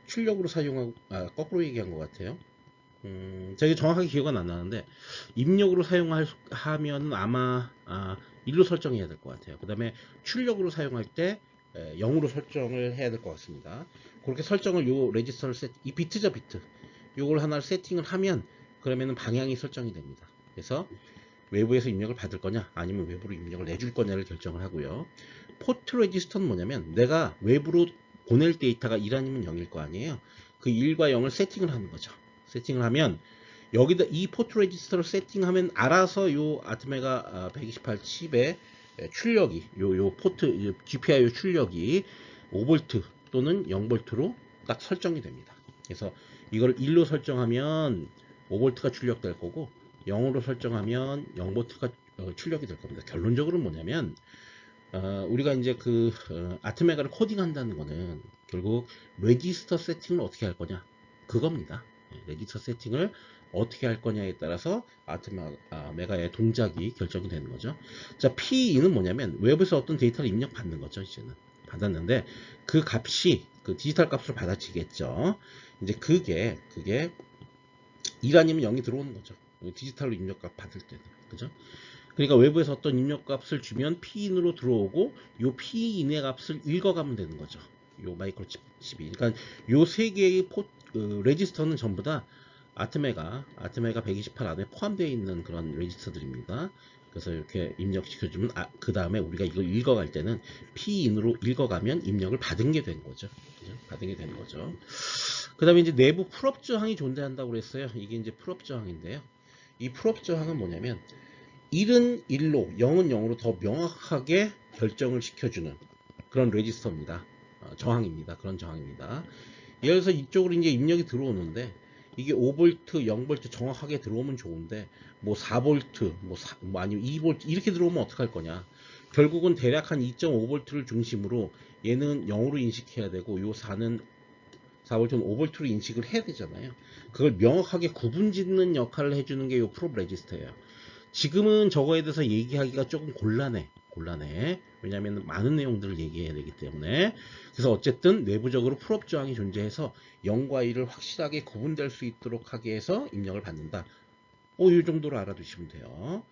출력으로 사용하고, 거꾸로 얘기한 것 같아요. 제가 정확하게 기억은 안 나는데, 입력으로 사용하면 아마, 1로 설정해야 될 것 같아요. 그 다음에 출력으로 사용할 때, 0으로 설정을 해야 될 것 같습니다. 그렇게 설정을 레지스터를 이 비트죠, 비트. 요걸 하나를 세팅을 하면, 그러면은 방향이 설정이 됩니다. 그래서, 외부에서 입력을 받을 거냐 아니면 외부로 입력을 내줄 거냐를 결정을 하고요. 포트 레지스터는 뭐냐면 내가 외부로 보낼 데이터가 1 아니면 0일 거 아니에요. 그 1과 0을 세팅을 하는 거죠. 세팅을 하면 여기다 이 포트 레지스터를 세팅하면 알아서 요 아트메가 128 칩의 출력이 요 포트 GPIO 출력이 5V 또는 0V로 딱 설정이 됩니다. 그래서 이걸 1로 설정하면 5V가 출력될 거고 0으로 설정하면 0V가 출력이 될 겁니다. 결론적으로는 뭐냐면 우리가 이제 아트메가를 코딩한다는 거는 결국 레지스터 세팅을 어떻게 할 거냐 그겁니다. 레지스터 세팅을 어떻게 할 거냐에 따라서 아트메가의 동작이 결정이 되는 거죠. 자, PE는 뭐냐면 외부에서 어떤 데이터를 입력받는 거죠. 이제는 받았는데 그 값이 그 디지털 값으로 받아지겠죠. 이제 그게 1 아니면 0이 들어오는 거죠. 디지털로 입력값 받을 때는. 그죠? 그러니까 외부에서 어떤 입력값을 주면 Pin으로 들어오고 요 Pin의 값을 읽어가면 되는 거죠. 요 마이크로칩이. 그러니까 요 세 개의 레지스터는 전부 다 아트메가 128 안에 포함되어 있는 그런 레지스터들입니다. 그래서 이렇게 입력시켜주면 그 다음에 우리가 이걸 읽어갈 때는 Pin으로 읽어가면 입력을 받은 게 되는 거죠. 그죠? 받은 게 되는 거죠. 그 다음에 이제 내부 풀업 저항이 존재한다고 그랬어요. 이게 이제 풀업 저항인데요. 이 풀업 저항은 뭐냐면 1은 1로 0은 0으로 더 명확하게 결정을 시켜주는 그런 레지스터입니다. 저항입니다. 그런 저항입니다. 예를 들어서 이쪽으로 이제 입력이 들어오는데 이게 5V, 0V 정확하게 들어오면 좋은데 뭐 4V, 뭐 아니면 2V 이렇게 들어오면 어떡할 거냐. 결국은 대략 한 2.5V를 중심으로 얘는 0으로 인식해야 되고 요 4는 4V는 5V로 인식을 해야 되잖아요. 그걸 명확하게 구분짓는 역할을 해주는 게 요 프롭 레지스터예요. 지금은 저거에 대해서 얘기하기가 조금 곤란해. 왜냐하면 많은 내용들을 얘기해야 되기 때문에. 그래서 어쨌든 내부적으로 풀업 저항이 존재해서 0과 1을 확실하게 구분될 수 있도록 하게 해서 입력을 받는다. 이 정도로 알아두시면 돼요.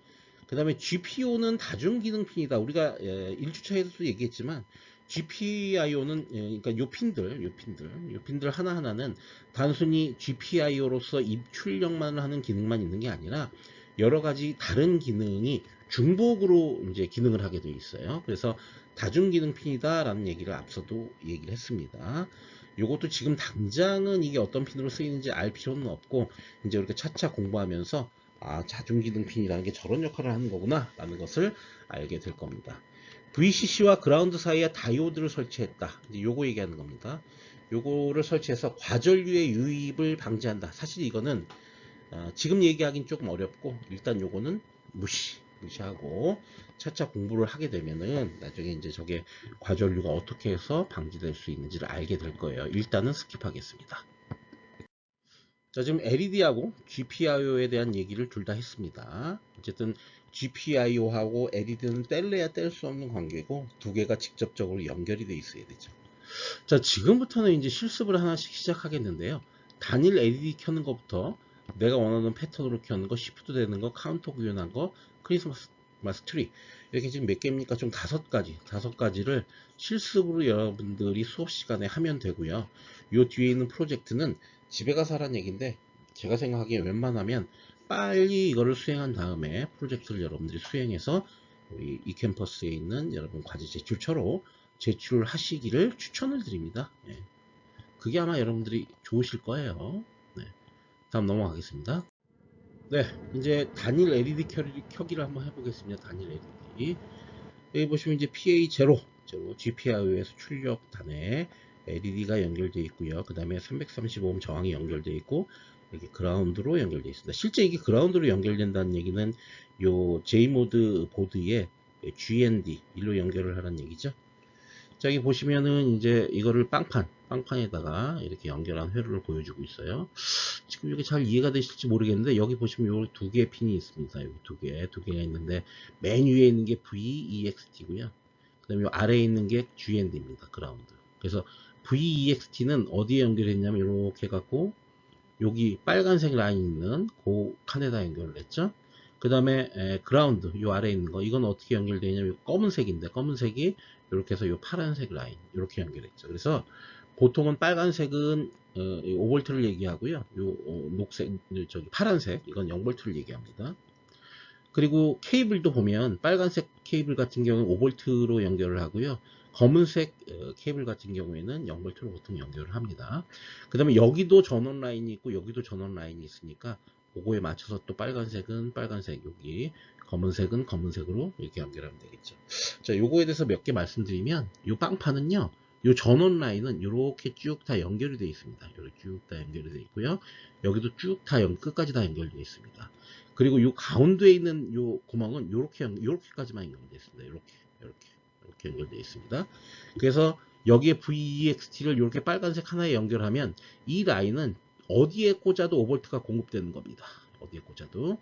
그 다음에 GPIO는 다중기능 핀이다. 우리가 1주차에서도 얘기했지만 GPIO는 그러니까 요 핀들 하나하나는 단순히 GPIO로서 입출력만 하는 기능만 있는 게 아니라 여러 가지 다른 기능이 중복으로 이제 기능을 하게 되어 있어요. 그래서 다중기능 핀이다라는 얘기를 앞서도 얘기를 했습니다. 요것도 지금 당장은 이게 어떤 핀으로 쓰이는지 알 필요는 없고 이제 이렇게 차차 공부하면서 다중기능 핀이라는 게 저런 역할을 하는 거구나 라는 것을 알게 될 겁니다. VCC와 그라운드 사이에 다이오드를 설치했다. 이제 요거 얘기하는 겁니다. 요거를 설치해서 과전류의 유입을 방지한다. 사실 이거는 지금 얘기하기는 조금 어렵고 일단 요거는 무시하고 차차 공부를 하게 되면은 나중에 이제 저게 과전류가 어떻게 해서 방지될 수 있는지를 알게 될 거예요. 일단은 스킵하겠습니다. 자, 지금 LED하고 GPIO에 대한 얘기를 둘 다 했습니다. 어쨌든 GPIO하고 LED는 뗄래야 뗄 수 없는 관계고 두 개가 직접적으로 연결이 돼 있어야 되죠. 자, 지금부터는 이제 실습을 하나씩 시작하겠는데요. 단일 LED 켜는 것부터 내가 원하는 패턴으로 켜는 거, 시프트 되는 거, 카운터 구현한 거, 크리스마스 트리 이렇게 지금 몇 개입니까? 좀 5가지를 실습으로 여러분들이 수업 시간에 하면 되고요. 요 뒤에 있는 프로젝트는 집에 가서 하라는 얘기인데 제가 생각하기에 웬만하면 빨리 이거를 수행한 다음에 프로젝트를 여러분들이 수행해서 우리 이 캠퍼스에 있는 여러분 과제 제출처로 제출하시기를 추천을 드립니다. 그게 아마 여러분들이 좋으실 거예요. 다음 넘어가겠습니다. 네, 이제 단일 LED 켜기를 한번 해보겠습니다. 단일 LED. 여기 보시면 이제 PA0 GPIO에서 출력단에 LED가 연결되어 있고요. 그 다음에 335옴 저항이 연결되어 있고 여기 그라운드로 연결되어 있습니다. 실제 이게 그라운드로 연결된다는 얘기는 요 J모드 보드에 GND 일로 연결을 하라는 얘기죠. 자, 여기 보시면은 이제 이거를 빵판에다가 이렇게 연결한 회로를 보여주고 있어요. 지금 이게 잘 이해가 되실지 모르겠는데 여기 보시면 요 두 개의 핀이 있습니다. 여기 두 개가 있는데 맨 위에 있는 게 VEXT고요. 그 다음에 요 아래에 있는 게 GND입니다. 그라운드. 그래서 VEXT는 어디에 연결했냐면 이렇게 해갖고 여기 빨간색 라인 있는 그 칸에다 연결을 했죠. 그 다음에 그라운드 요 아래에 있는 거 이건 어떻게 연결되냐면 검은색인데 검은색이 이렇게 해서 요 파란색 라인 이렇게 연결했죠. 그래서 보통은 빨간색은 5V를 얘기하고요. 요 녹색 파란색 이건 0V를 얘기합니다. 그리고 케이블도 보면 빨간색 케이블 같은 경우는 5V로 연결을 하고요. 검은색 케이블 같은 경우에는 0V로 보통 연결을 합니다. 그 다음에 여기도 전원 라인이 있고 여기도 전원 라인이 있으니까 그거에 맞춰서 또 빨간색은 빨간색 여기 검은색은 검은색으로 이렇게 연결하면 되겠죠. 자, 요거에 대해서 몇 개 말씀드리면 요 빵판은요 요 전원 라인은 이렇게 쭉 다 연결이 되어 있습니다. 이렇게 쭉 다 연결이 되어 있고요. 여기도 쭉 다 끝까지 다 연결되어 있습니다. 그리고 요 가운데에 있는 요 구멍은 요렇게까지만 연결되어 있습니다. 이렇게 연결되어 있습니다. 그래서 여기에 VEXT를 이렇게 빨간색 하나에 연결하면 이 라인은 어디에 꽂아도 5V가 공급되는 겁니다. 어디에 꽂아도.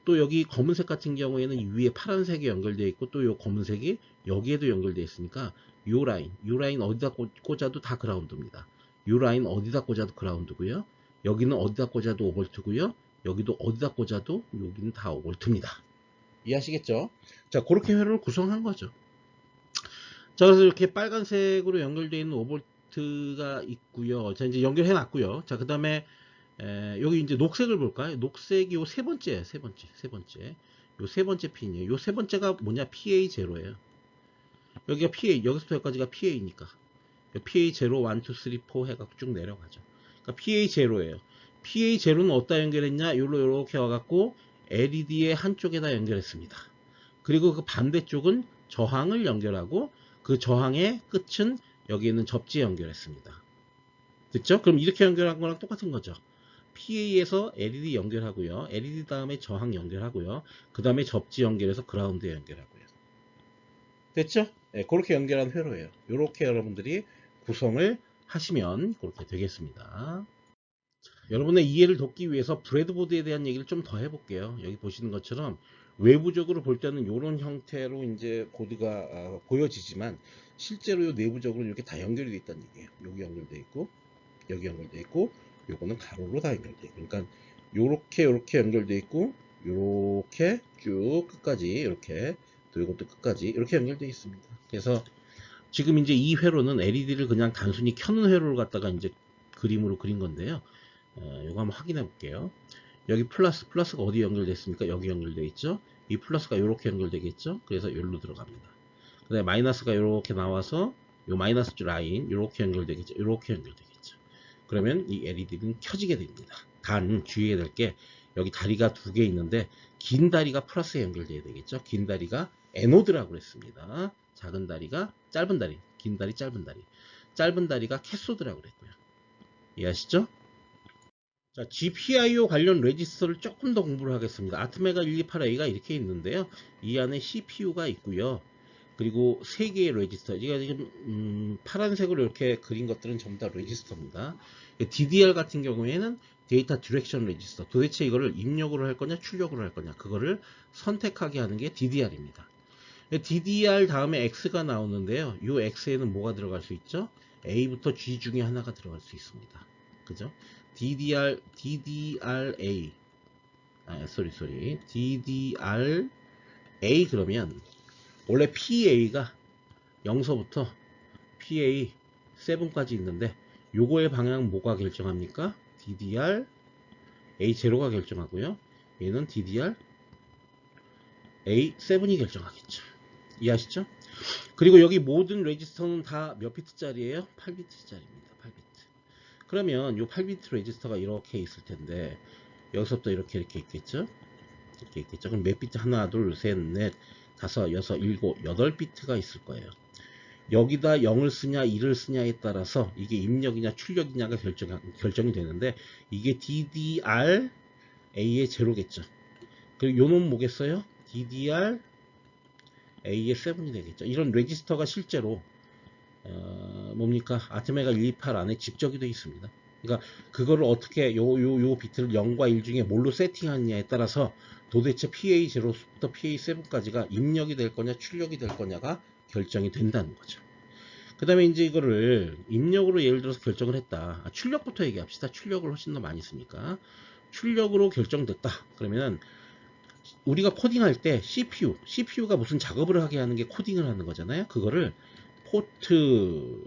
또 여기 검은색 같은 경우에는 위에 파란색이 연결되어 있고 또 요 검은색이 여기에도 연결되어 있으니까 요 라인 어디다 꽂아도 다 그라운드입니다. 요 라인 어디다 꽂아도 그라운드고요. 여기는 어디다 꽂아도 5V고요. 여기도 어디다 꽂아도 여기는 다 5V입니다. 이해하시겠죠? 자, 그렇게 회로를 구성한 거죠. 자, 그래서 이렇게 빨간색으로 연결되어 있는 5V가 있고요. 자, 이제 연결해 놨고요. 자, 그 다음에 여기 이제 녹색을 볼까요? 녹색이 요 세 번째. 요 세 번째 핀이에요. 요 세 번째가 뭐냐? PA0예요. 여기가 PA, 여기서부터 여기까지가 PA니까. PA0, 1, 2, 3, 4 해갖고 쭉 내려가죠. 그러니까 PA0예요. PA0는 어디다 연결했냐? 요렇게 와갖고 LED의 한쪽에다 연결했습니다. 그리고 그 반대쪽은 저항을 연결하고 그 저항의 끝은 여기 있는 접지에 연결했습니다. 됐죠? 그럼 이렇게 연결한 거랑 똑같은 거죠. PA에서 LED 연결하고요. LED 다음에 저항 연결하고요. 그 다음에 접지 연결해서 그라운드에 연결하고요. 됐죠? 네, 그렇게 연결한 회로예요. 이렇게 여러분들이 구성을 하시면 그렇게 되겠습니다. 여러분의 이해를 돕기 위해서 브레드보드에 대한 얘기를 좀 더 해볼게요. 여기 보시는 것처럼 외부적으로 볼 때는 이런 형태로 이제 보드가 보여지지만 실제로 내부적으로 이렇게 다 연결이 되어 있다는 얘기예요. 여기 연결되어 있고 여기 연결되어 있고 요거는 가로로 다 연결되어 있고 그러니까 요렇게 연결되어 있고 요렇게 쭉 끝까지 이렇게 또 이것도 끝까지 이렇게 연결되어 있습니다. 그래서 지금 이제 이 회로는 LED를 그냥 단순히 켜는 회로를 갖다가 이제 그림으로 그린 건데요. 요거 한번 확인해 볼게요. 여기 플러스가 어디 연결됐습니까? 여기 연결되어 있죠. 이 플러스가 이렇게 연결되겠죠. 그래서 여기로 들어갑니다. 그 다음에 마이너스가 이렇게 나와서 요 마이너스 라인 이렇게 연결되겠죠. 이렇게 연결되겠죠. 그러면 이 LED는 켜지게 됩니다. 단 주의해야 될 게 여기 다리가 두 개 있는데 긴 다리가 플러스에 연결돼야 되겠죠. 긴 다리가 에노드라고 그랬습니다. 작은 다리가 짧은 다리, 긴 다리, 짧은 다리. 짧은 다리가 캐소드라고 그랬고요. 이해하시죠? 자, GPIO 관련 레지스터를 조금 더 공부를 하겠습니다. 아트메가 128A가 이렇게 있는데요. 이 안에 CPU가 있고요. 그리고 3개의 레지스터. 제가 지금 파란색으로 이렇게 그린 것들은 전부 다 레지스터입니다. DDR 같은 경우에는 데이터 디렉션 레지스터. 도대체 이거를 입력으로 할 거냐 출력으로 할 거냐 그거를 선택하게 하는 게 DDR입니다. DDR 다음에 X가 나오는데요. 이 X에는 뭐가 들어갈 수 있죠? A부터 G 중에 하나가 들어갈 수 있습니다. 그죠? DDRA DDRA 그러면 원래 PA가 0서부터 PA7까지 있는데 요거의 방향은 뭐가 결정합니까? DDR A0가 결정하고요. 얘는 DDR A7이 결정하겠죠. 이해하시죠? 그리고 여기 모든 레지스터는 다 몇 비트짜리예요? 8비트짜리입니다. 8비트. 그러면 이 8비트 레지스터가 이렇게 있을 텐데 여기서부터 이렇게 있겠죠? 이렇게 있겠죠? 그럼 몇 비트? 하나, 둘, 셋, 넷, 다섯, 여섯, 일곱, 8비트가 있을 거예요. 여기다 0을 쓰냐 1을 쓰냐에 따라서 이게 입력이냐 출력이냐가 결정이 되는데 이게 DDRA의 제로겠죠. 그리고 요놈 뭐겠어요? DDRA의 7이 되겠죠. 이런 레지스터가 실제로 뭡니까? 아트메가 128 안에 집적이 되어 있습니다. 그러니까 그거를 어떻게 요 비트를 0과 1 중에 뭘로 세팅하느냐에 따라서 도대체 PA0부터 PA7까지가 입력이 될 거냐 출력이 될 거냐가 결정이 된다는 거죠. 그 다음에 이제 이거를 입력으로 예를 들어서 결정을 했다. 출력부터 얘기합시다. 출력을 훨씬 더 많이 쓰니까. 출력으로 결정됐다. 그러면 우리가 코딩할 때 CPU가 무슨 작업을 하게 하는 게 코딩을 하는 거잖아요. 그거를 포트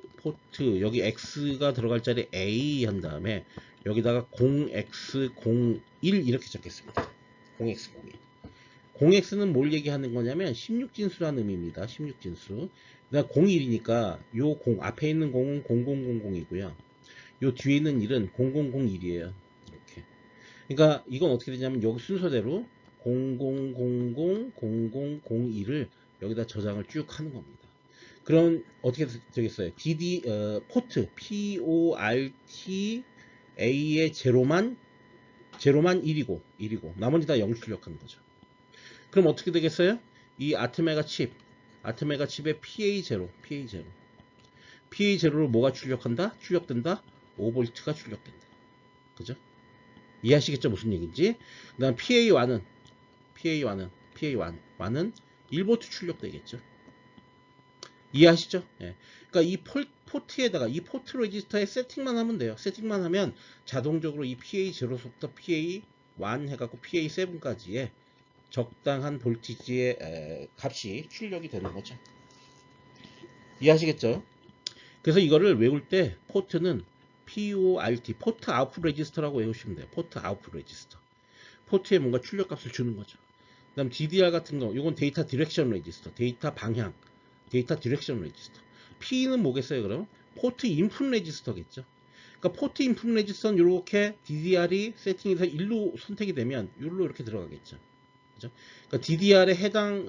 여기 X가 들어갈 자리 A 한 다음에 여기다가 0x01 이렇게 적겠습니다. 0x01 0x는 뭘 얘기하는 거냐면 16진수라는 의미입니다. 16진수. 그다음 01이니까 요 0 앞에 있는 0은 0000이고요. 요 뒤에 있는 1은 0001이에요. 이렇게. 그러니까 이건 어떻게 되냐면 여기 순서대로 00000001을 여기다 저장을 쭉 하는 겁니다. 그럼 어떻게 되겠어요? 포트 PORTA의 제로만 1이고 나머지 다 0 출력하는 거죠. 그럼 어떻게 되겠어요? 이 아트메가 칩의 PA0를 뭐가 출력된다? 5V가 출력된다. 그죠? 이해하시겠죠? 무슨 얘기인지. 그 다음 PA1은 1V 출력되겠죠. 이해하시죠? 예. 그러니까 이 포트에다가 이 포트 레지스터에 세팅만 하면 돼요. 세팅만 하면 자동적으로 이 PA0부터 PA1 해갖고 PA7까지의 적당한 볼티지의 값이 출력이 되는 거죠. 이해하시겠죠? 그래서 이거를 외울 때 포트는 PORT, 포트 아웃풋 레지스터라고 외우시면 돼요. 포트 아웃풋 레지스터. 포트에 뭔가 출력 값을 주는 거죠. 그 다음 DDR 같은 거, 이건 데이터 디렉션 레지스터, 데이터 디렉션 레지스터. P는 뭐겠어요, 그럼? 포트 인풋 레지스터겠죠. 그러니까 포트 인풋 레지스터는 이렇게 DDR이 세팅해서 1로 선택이 되면 1로 이렇게 들어가겠죠. 그죠? 그러니까 DDR의 해당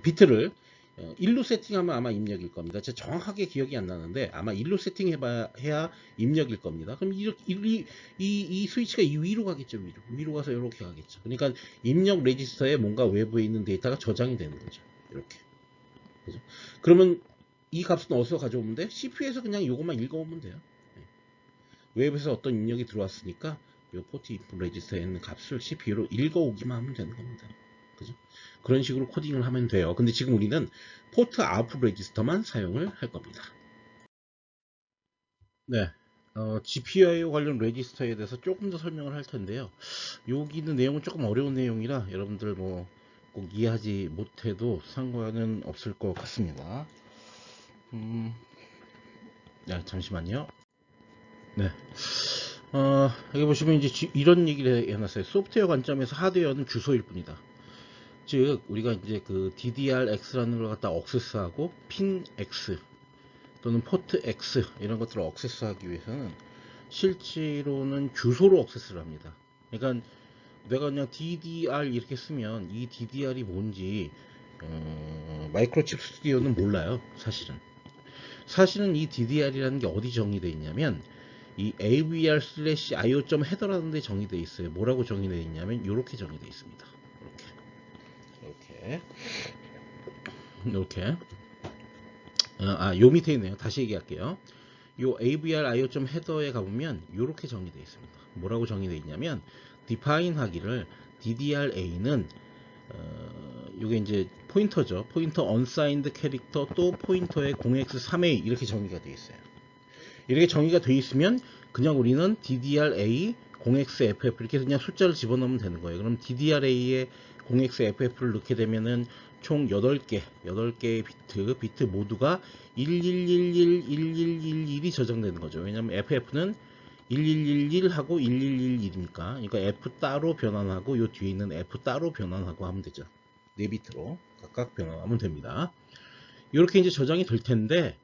비트를 1로 세팅하면 아마 입력일 겁니다. 제가 정확하게 기억이 안 나는데 아마 1로 세팅해야 입력일 겁니다. 그럼 이 스위치가 이 위로 가겠죠. 위로 가서 이렇게 가겠죠. 그러니까 입력 레지스터에 뭔가 외부에 있는 데이터가 저장이 되는 거죠. 이렇게. 그죠? 그러면 이 값은 어디서 가져오면 돼? CPU에서 그냥 이것만 읽어오면 돼요. 웹에서 어떤 입력이 들어왔으니까 이 포트 인풋 레지스터에 있는 값을 CPU로 읽어오기만 하면 되는 겁니다. 그죠? 그런 식으로 코딩을 하면 돼요. 근데 지금 우리는 포트 아웃풋 레지스터만 사용을 할 겁니다. 네. GPIO 관련 레지스터에 대해서 조금 더 설명을 할 텐데요. 여기 있는 내용은 조금 어려운 내용이라 여러분들 뭐 꼭 이해하지 못해도 상관은 없을 것 같습니다. 네, 잠시만요. 네. 여기 보시면 이제 이런 얘기를 해놨어요. 소프트웨어 관점에서 하드웨어는 주소일 뿐이다. 즉, 우리가 이제 그 DDRX라는 걸 갖다 억세스하고 핀 X 또는 포트 X 이런 것들을 억세스하기 위해서는 실제로는 주소로 억세스를 합니다. 그러니까 내가 그냥 DDR 이렇게 쓰면 이 DDR이 뭔지 마이크로칩 스튜디오는 몰라요. 사실은 이 DDR이라는 게 어디 정의되어 있냐면 이 AVR/IO.header라는 데 정의되어 있어요. 뭐라고 정의되어 있냐면 이렇게 정의되어 있습니다. 이렇게 요 밑에 있네요. 다시 얘기할게요. 요 AVR/IO.header에 가보면 이렇게 정의되어 있습니다. 뭐라고 정의되어 있냐면 define 하기를 DDR-A는 요게 이제 포인터죠. 포인터 unsigned 캐릭터 또 포인터의 0x3a 이렇게 정의가 되어 있어요. 이렇게 정의가 되어 있으면 그냥 우리는 DDR-A 0xFF 이렇게 그냥 숫자를 집어넣으면 되는 거예요. 그럼 DDR-A에 0xFF를 넣게 되면은 총 8개의 비트 모두가 11111111이 저장되는 거죠. 왜냐면 FF는 1111하고 1111이니까 그러니까 F 따로 변환하고 요 뒤에 있는 F 따로 변환하고 하면 되죠. 4비트로 각각 변환하면 됩니다. 이렇게 이제 저장이 될 텐데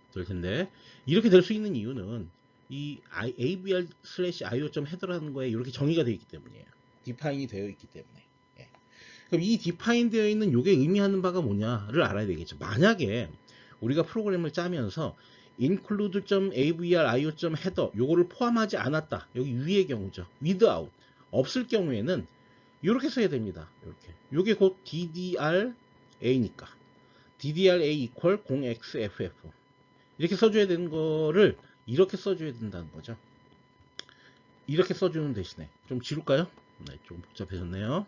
이렇게 될 수 있는 이유는 이 AVR/IO.header라는 거에 이렇게 정의가 되어 있기 때문이에요. 디파인이 되어 있기 때문에. 그럼 이 디파인 되어 있는 이게 의미하는 바가 뭐냐를 알아야 되겠죠. 만약에 우리가 프로그램을 짜면서 include.avr/io.header 요거를 포함하지 않았다. 여기 위의 경우죠. without 없을 경우에는 이렇게 써야 됩니다. 이렇게. 요게 곧 DDR-A니까 DDR-A equal 0xFF 이렇게 써줘야 되는 거를 이렇게 써줘야 된다는 거죠. 이렇게 써주는 대신에 좀 지울까요? 네, 좀 복잡해졌네요.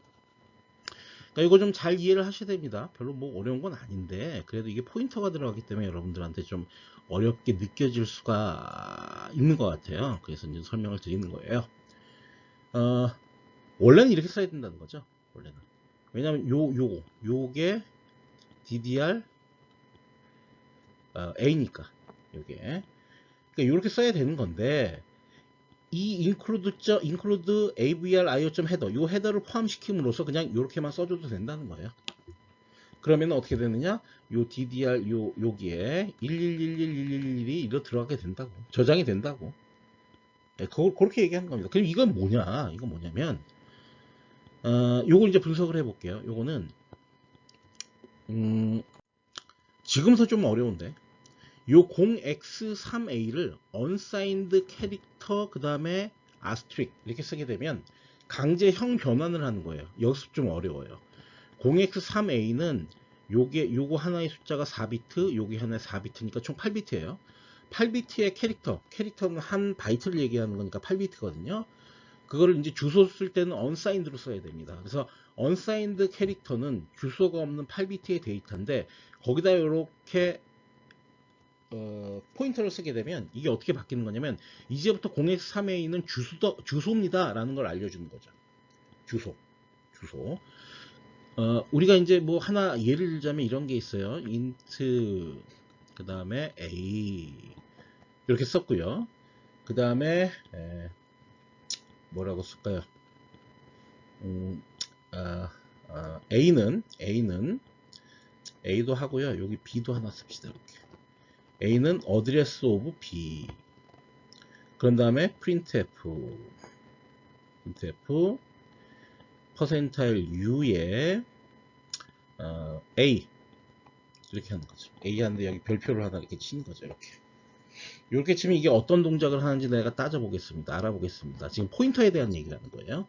그러니까 이거 좀 잘 이해를 하셔야 됩니다. 별로 뭐 어려운 건 아닌데 그래도 이게 포인터가 들어가기 때문에 여러분들한테 좀 어렵게 느껴질 수가 있는 것 같아요. 그래서 이제 설명을 드리는 거예요. 원래는 이렇게 써야 된다는 거죠. 원래는. 왜냐면 요게 DDR A니까 요게. 그러니까 이렇게 써야 되는 건데 이 include avr/io.header 요 헤더를 포함시킴으로써 그냥 이렇게만 써줘도 된다는 거예요. 그러면 어떻게 되느냐? 요 DDR 여기에 11111111이 이거 들어가게 된다고. 저장이 된다고. 네, 그렇게 얘기하는 겁니다. 그럼 이건 뭐냐? 이건 뭐냐면 요걸 이제 분석을 해볼게요. 요거는 지금서 좀 어려운데 요 0x3a를 unsigned 캐릭터 그 다음에 asterisk 이렇게 쓰게 되면 강제 형 변환을 하는 거예요. 여기서 좀 어려워요. 0x3a는 요거 하나의 숫자가 4비트, 요게 하나의 4비트니까 총 8비트예요. 8비트의 캐릭터는 한 바이트를 얘기하는 거니까 8비트거든요. 그거를 이제 주소 쓸 때는 unsigned로 써야 됩니다. 그래서 unsigned 캐릭터는 주소가 없는 8비트의 데이터인데 거기다 이렇게 포인터를 쓰게 되면 이게 어떻게 바뀌는 거냐면 이제부터 0x3a는 주소입니다 라는 걸 알려주는 거죠. 주소. 우리가 이제 뭐 하나 예를 들자면 이런 게 있어요. int 그 다음에 a 이렇게 썼고요. 그 다음에 뭐라고 쓸까요? A는 A도 하고요. 여기 B도 하나 씁시다. 이렇게. A는 address of B. 그런 다음에 printf 퍼센타일 U에 A 이렇게 하는 거죠. A 하는데 여기 별표를 하나 이렇게 치는 거죠. 이렇게 치면 이게 어떤 동작을 하는지 내가 따져보겠습니다. 알아보겠습니다. 지금 포인터에 대한 얘기를 하는 거예요.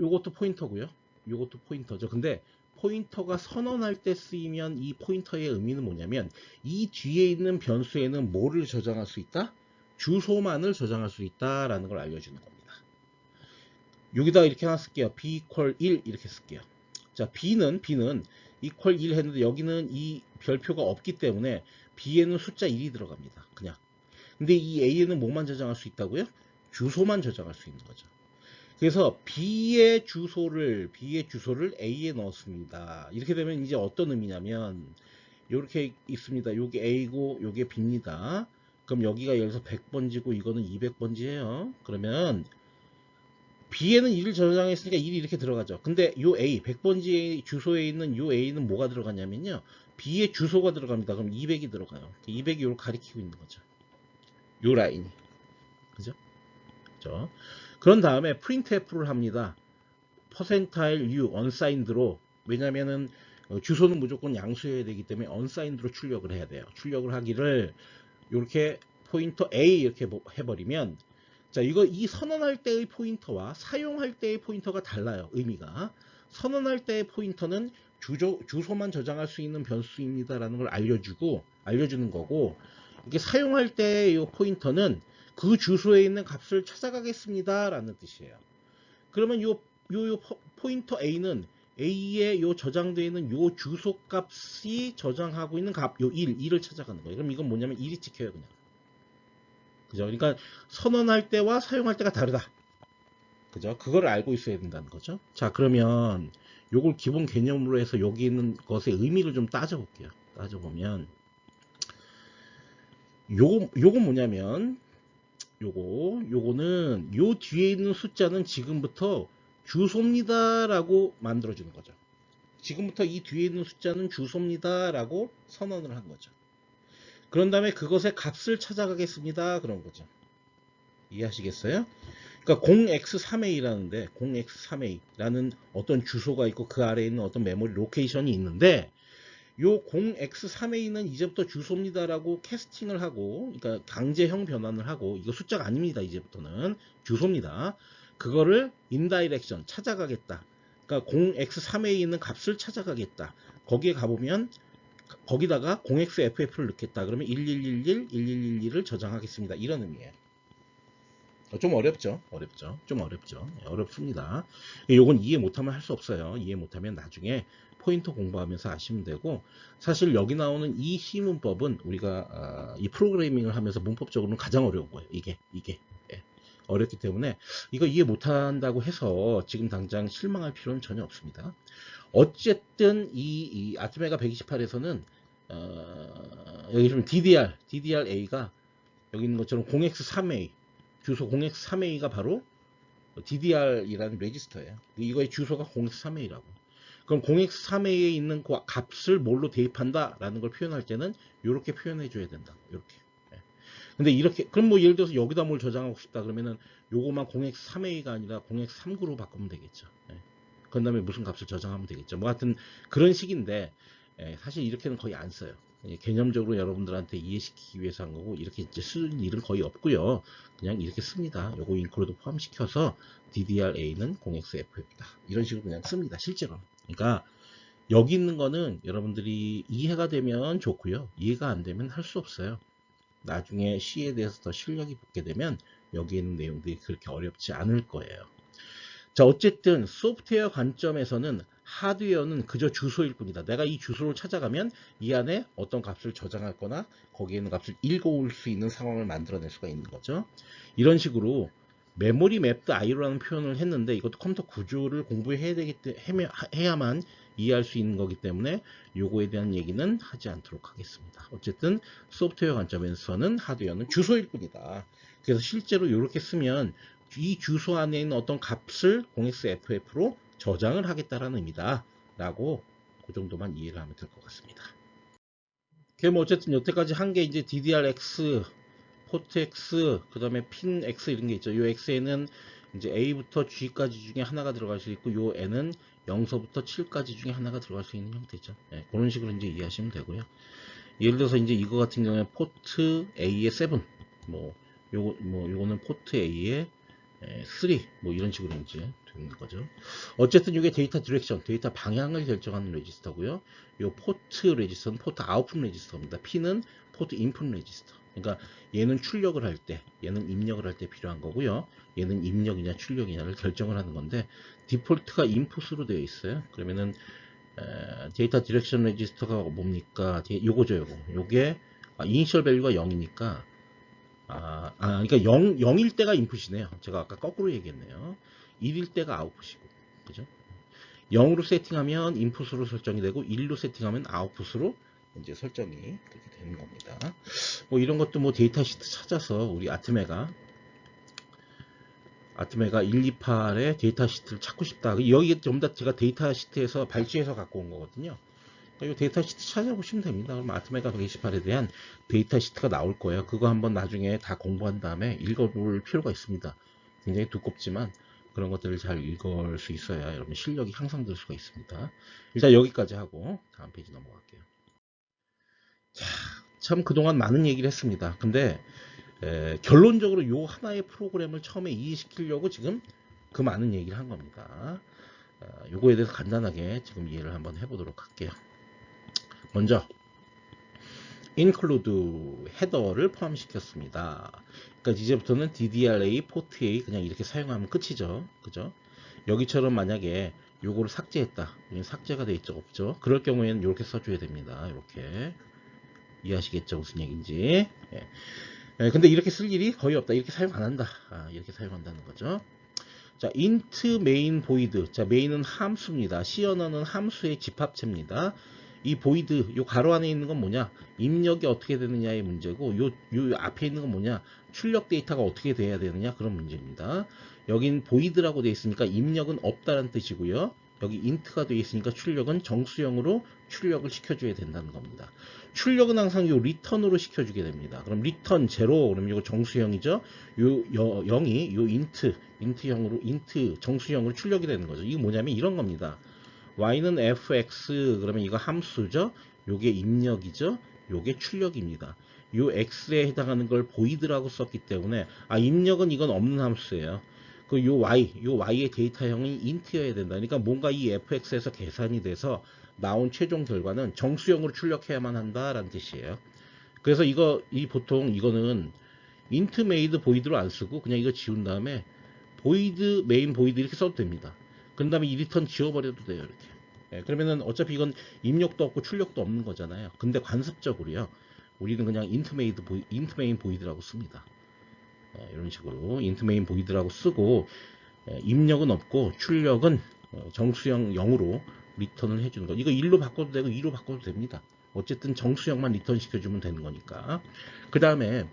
요것도 포인터고요. 요것도 포인터죠. 근데 포인터가 선언할 때 쓰이면 이 포인터의 의미는 뭐냐면 이 뒤에 있는 변수에는 뭐를 저장할 수 있다? 주소만을 저장할 수 있다라는 걸 알려주는 겁니다. 여기다 이렇게 하나 쓸게요. b equal 1 이렇게 쓸게요. 자, b는 equal 1 했는데 여기는 이 별표가 없기 때문에 b에는 숫자 1이 들어갑니다. 그냥. 근데 이 a에는 뭐만 저장할 수 있다고요? 주소만 저장할 수 있는 거죠. 그래서 B의 주소를 A에 넣었습니다. 이렇게 되면 이제 어떤 의미냐면 이렇게 있습니다. 요게 A고 요게 B입니다. 그럼 여기가 예를 들어서 100번지고 이거는 200번지예요. 그러면 B에는 1을 저장했으니까 1이 이렇게 들어가죠. 근데 요 A 100번지 주소에 있는 요 A는 뭐가 들어가냐면요. B의 주소가 들어갑니다. 그럼 200이 들어가요. 200이 요걸 가리키고 있는 거죠. 요 라인이. 그죠? 그죠? 그런 다음에 printf를 합니다. 퍼센타일 U unsigned로. 왜냐면은 주소는 무조건 양수여야 되기 때문에 unsigned로 출력을 해야 돼요. 출력을 하기를 이렇게 포인터 A 이렇게 해버리면 자, 이 선언할 때의 포인터와 사용할 때의 포인터가 달라요. 의미가. 선언할 때의 포인터는 주소만 저장할 수 있는 변수입니다라는 걸 알려주는 거고, 이게 사용할 때의 이 포인터는 그 주소에 있는 값을 찾아가겠습니다라는 뜻이에요. 그러면 요 포인터 A는 A에 요 저장되어 있는 요 주소 값이 저장하고 있는 값, 요 1을 찾아가는 거예요. 그럼 이건 뭐냐면 1이 찍혀요, 그냥. 그죠? 그러니까 선언할 때와 사용할 때가 다르다. 그죠? 그걸 알고 있어야 된다는 거죠. 자, 그러면 요걸 기본 개념으로 해서 여기 있는 것의 의미를 좀 따져볼게요. 따져보면 요거 뭐냐면 요거는 요 뒤에 있는 숫자는 지금부터 주소입니다 라고 만들어주는 거죠. 지금부터 이 뒤에 있는 숫자는 주소입니다 라고 선언을 한 거죠. 그런 다음에 그것의 값을 찾아가겠습니다 그런 거죠. 이해하시겠어요? 그러니까 0x3a라는데 0x3a라는 어떤 주소가 있고 그 아래에 있는 어떤 메모리 로케이션이 있는데 요 0x3a는 이제부터 주소입니다라고 캐스팅을 하고, 그러니까 강제형 변환을 하고, 이거 숫자가 아닙니다. 이제부터는 주소입니다. 그거를 인다이렉션 찾아가겠다. 그러니까 0x3a에 있는 값을 찾아가겠다. 거기에 가보면 거기다가 0xff를 넣겠다. 그러면 1111, 1111을 저장하겠습니다. 이런 의미예요. 좀 어렵죠? 좀 어렵죠? 어렵습니다. 요건 이해 못하면 할 수 없어요. 이해 못하면 나중에 포인터 공부하면서 아시면 되고, 사실 여기 나오는 이 C 문법은 우리가 이 프로그래밍을 하면서 문법적으로는 가장 어려운 거예요. 이게 예. 어렵기 때문에 이거 이해 못한다고 해서 지금 당장 실망할 필요는 전혀 없습니다. 어쨌든 이 아트메가 128에서는 여기 보면 DDRA가 여기 있는 것처럼 0x3A 주소 0x3a가 바로 DDR이라는 레지스터예요. 이거의 주소가 0x3a라고. 그럼 0x3a에 있는 그 값을 뭘로 대입한다라는 걸 표현할 때는 이렇게 표현해 줘야 된다. 이렇게. 근데 이렇게 그럼 뭐 예를 들어서 여기다 뭘 저장하고 싶다 그러면은 요거만 0x3a가 아니라 0x39로 바꾸면 되겠죠. 그런 다음에 무슨 값을 저장하면 되겠죠. 뭐 하여튼 그런 식인데 사실 이렇게는 거의 안 써요. 개념적으로 여러분들한테 이해시키기 위해서 한 거고 이렇게 이제 쓸 일은 거의 없고요. 그냥 이렇게 씁니다. 요거 인클루드 포함시켜서 DDR-A는 0xFF다. 이런 식으로 그냥 씁니다. 실제로. 그러니까 여기 있는 거는 여러분들이 이해가 되면 좋고요. 이해가 안 되면 할 수 없어요. 나중에 C에 대해서 더 실력이 붙게 되면 여기 있는 내용들이 그렇게 어렵지 않을 거예요. 자, 어쨌든 소프트웨어 관점에서는 하드웨어는 그저 주소일 뿐이다. 내가 이 주소를 찾아가면 이 안에 어떤 값을 저장할 거나 거기에 있는 값을 읽어올 수 있는 상황을 만들어낼 수가 있는 거죠. 이런 식으로 메모리 맵드 IO라는 표현을 했는데 이것도 컴퓨터 구조를 공부해야 해야만 이해할 수 있는 거기 때문에 요거에 대한 얘기는 하지 않도록 하겠습니다. 어쨌든 소프트웨어 관점에서는 하드웨어는 주소일 뿐이다. 그래서 실제로 이렇게 쓰면 이 주소 안에 있는 어떤 값을 0xFF로 저장을 하겠다라는 의미다 라고 그 정도만 이해를 하면 될 것 같습니다. 그게 뭐 어쨌든 여태까지 한 게 이제 DDRX, 포트 X, 그 다음에 핀 X 이런 게 있죠. 요 X에는 이제 A부터 G까지 중에 하나가 들어갈 수 있고 요 N은 0서부터 7까지 중에 하나가 들어갈 수 있는 형태죠. 네, 그런 식으로 이제 이해하시면 되고요. 예를 들어서 이제 이거 같은 경우에 포트 A의 7, 요거는 포트 A의 3, 뭐 이런 식으로 이제 되는 거죠. 어쨌든 이게 데이터 디렉션, 데이터 방향을 결정하는 레지스터고요. 요 포트 레지스터는 포트 아웃풋 레지스터입니다. P는 포트 인풋 레지스터. 그러니까 얘는 출력을 할 때, 얘는 입력을 할 때 필요한 거고요. 얘는 입력이냐 출력이냐를 결정을 하는 건데 디폴트가 인풋으로 되어 있어요. 그러면은 데이터 디렉션 레지스터가 뭡니까? 요거죠, 요게 이니셜 밸류가 0이니까 그러니까 0일 때가 인풋이네요. 제가 아까 거꾸로 얘기했네요. 1일 때가 아웃풋이고, 그죠? 0으로 세팅하면 인풋으로 설정이 되고 1로 세팅하면 아웃풋으로 이제 설정이 그렇게 되는 겁니다. 뭐 이런 것도 뭐 데이터 시트 찾아서 우리 아트메가 128의 데이터 시트를 찾고 싶다. 여기 전부 다 제가 데이터 시트에서 발췌해서 갖고 온 거거든요. 이 데이터 시트 찾아보시면 됩니다. 그럼 아트메가 128에 대한 데이터 시트가 나올 거예요. 그거 한번 나중에 다 공부한 다음에 읽어볼 필요가 있습니다. 굉장히 두껍지만 그런 것들을 잘 읽을 수 있어야 여러분 실력이 향상될 수가 있습니다. 일단 여기까지 하고 다음 페이지 넘어갈게요. 자, 참 그동안 많은 얘기를 했습니다. 근데 결론적으로 요 하나의 프로그램을 처음에 이해시키려고 지금 그 많은 얘기를 한 겁니다. 요거에 대해서 간단하게 지금 이해를 한번 해보도록 할게요. 먼저 include 헤더를 포함시켰습니다. 그러니까 이제부터는 DDR-A, 포트 A 그냥 이렇게 사용하면 끝이죠. 그죠? 여기처럼 만약에 요거를 삭제했다. 삭제가 돼 있죠, 없죠? 그럴 경우에는 이렇게 써줘야 됩니다. 이렇게 이해하시겠죠? 무슨 얘기인지. 근데 이렇게 쓸 일이 거의 없다. 이렇게 사용 안 한다. 이렇게 사용한다는 거죠. 자, int main void. 자, main은 함수입니다. C 언어는 함수의 집합체입니다. 이 void, 요 가로 안에 있는 건 뭐냐? 입력이 어떻게 되느냐의 문제고, 요 앞에 있는 건 뭐냐? 출력 데이터가 어떻게 돼야 되느냐? 그런 문제입니다. 여긴 void라고 되어 있으니까 입력은 없다는 뜻이고요. 여기 int가 되어 있으니까 출력은 정수형으로 출력을 시켜줘야 된다는 겁니다. 출력은 항상 요 return으로 시켜주게 됩니다. 그럼 return 0, 그럼 이거 정수형이죠. 요 0이 요 int 정수형으로 출력이 되는 거죠. 이게 뭐냐면 이런 겁니다. y는 fx, 그러면 이거 함수죠. 요게 입력이죠. 요게 출력입니다. 요 x에 해당하는 걸 void라고 썼기 때문에 입력은 이건 없는 함수예요. 요 y의 데이터형이 int여야 된다. 그러니까 뭔가 이 fx에서 계산이 돼서 나온 최종 결과는 정수형으로 출력해야만 한다라는 뜻이에요. 그래서 보통 이거는 int made void로 안 쓰고 그냥 이거 지운 다음에 void main void 이렇게 써도 됩니다. 그 다음에 이 리턴 지워버려도 돼요. 이렇게. 그러면은 어차피 이건 입력도 없고 출력도 없는 거잖아요. 근데 관습적으로요. 우리는 그냥 int main void라고 씁니다. 이런 식으로 int main void라고 쓰고 입력은 없고 출력은 정수형 0으로 리턴을 해주는 거. 이거 1로 바꿔도 되고 2로 바꿔도 됩니다. 어쨌든 정수형만 리턴 시켜주면 되는 거니까. 그 다음에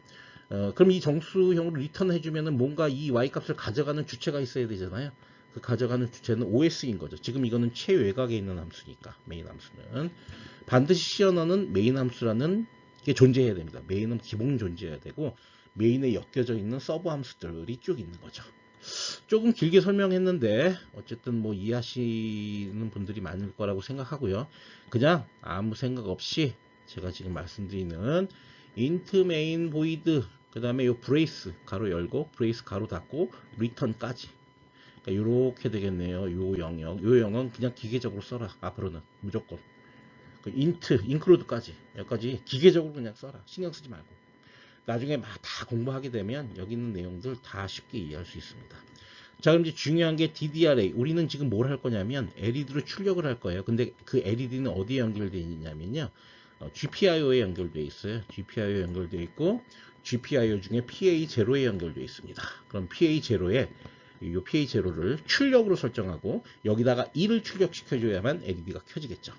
그럼 이 정수형으로 리턴 해주면은 뭔가 이 y 값을 가져가는 주체가 있어야 되잖아요. 그 가져가는 주체는 OS인 거죠. 지금 이거는 최외곽에 있는 함수니까 메인 함수는 반드시 C 언어는 메인 함수라는 게 존재해야 됩니다. 메인은 기본 존재해야 되고 메인에 엮여져 있는 서브 함수들이 쭉 있는 거죠. 조금 길게 설명했는데 어쨌든 뭐 이해하시는 분들이 많을 거라고 생각하고요. 그냥 아무 생각 없이 제가 지금 말씀드리는 int main void 그 다음에 요 브레이스 가로 열고 브레이스 가로 닫고 리턴까지, 그러니까 요렇게 되겠네요. 요 영역, 요 영역은 그냥 기계적으로 써라. 앞으로는 무조건 그 int include까지 여기까지 기계적으로 그냥 써라. 신경 쓰지 말고 나중에 막 다 공부하게 되면 여기 있는 내용들 다 쉽게 이해할 수 있습니다. 자, 그럼 이제 중요한 게 DDRA. 우리는 지금 뭘 할 거냐면 LED로 출력을 할 거예요. 근데 그 LED는 어디에 연결되어 있냐면요, GPIO에 연결되어 있어요. GPIO 연결되어 있고 GPIO 중에 PA0에 연결되어 있습니다. 그럼 PA0에 이 PA0를 출력으로 설정하고 여기다가 1을 출력시켜줘야만 LED가 켜지겠죠.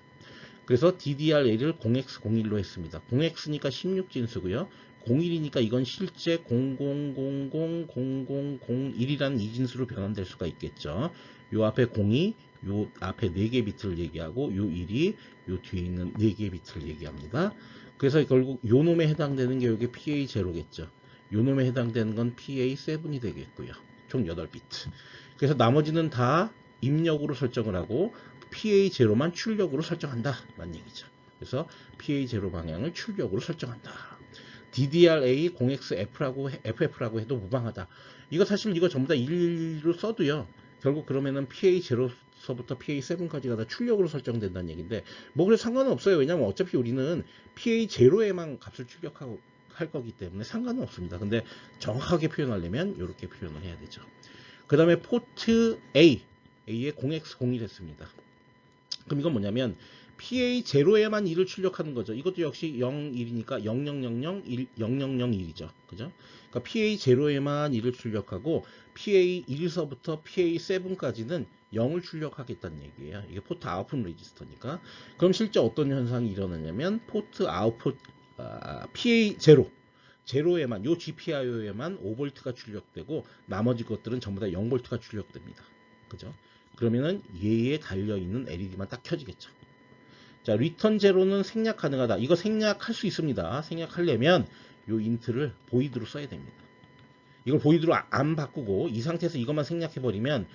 그래서 DDRA를 0x01로 했습니다. 0x니까 16진수고요. 01이니까 이건 실제 00000001이라는 이진수로 변환될 수가 있겠죠. 요 앞에 02, 요 앞에 4개 비트를 얘기하고 요 1이 요 뒤에 있는 4개 비트를 얘기합니다. 그래서 결국 요 놈에 해당되는 게 요게 PA0겠죠. 요 놈에 해당되는 건 PA7이 되겠고요. 총 8비트. 그래서 나머지는 다 입력으로 설정을 하고 PA0만 출력으로 설정한다 라는 얘기죠. 그래서 PA0 방향을 출력으로 설정한다. DDRA 0xF라고 FF라고 해도 무방하다. 이거 사실 이거 전부 다 일일이로 써도요, 결국 그러면은 PA0서부터 PA7까지가 다 출력으로 설정된다는 얘기인데 뭐 그래서 상관은 없어요. 왜냐면 어차피 우리는 PA0에만 값을 출력하고 할 거기 때문에 상관은 없습니다. 근데 정확하게 표현하려면 이렇게 표현을 해야 되죠. 그 다음에 포트 A에 0x01 했습니다. 그럼 이건 뭐냐면 PA0에만 1을 출력하는 거죠. 이것도 역시 01이니까 0001이죠. 그죠? 그러니까 PA0에만 1을 출력하고 PA1서부터 PA7까지는 0을 출력하겠다는 얘기예요. 이게 포트 아웃풋 레지스터니까. 그럼 실제 어떤 현상이 일어나냐면 포트 아웃풋 PA0 제로에만, 요 GPIO에만 5V가 출력되고 나머지 것들은 전부 다 0V가 출력됩니다. 그죠? 그러면은 얘에 달려있는 LED만 딱 켜지겠죠. 자, 리턴 제로는 생략 가능하다. 이거 생략할 수 있습니다. 생략하려면 요 인트를 보이드로 써야 됩니다. 이걸 보이드로 안 바꾸고 이 상태에서 이것만 생략해버리면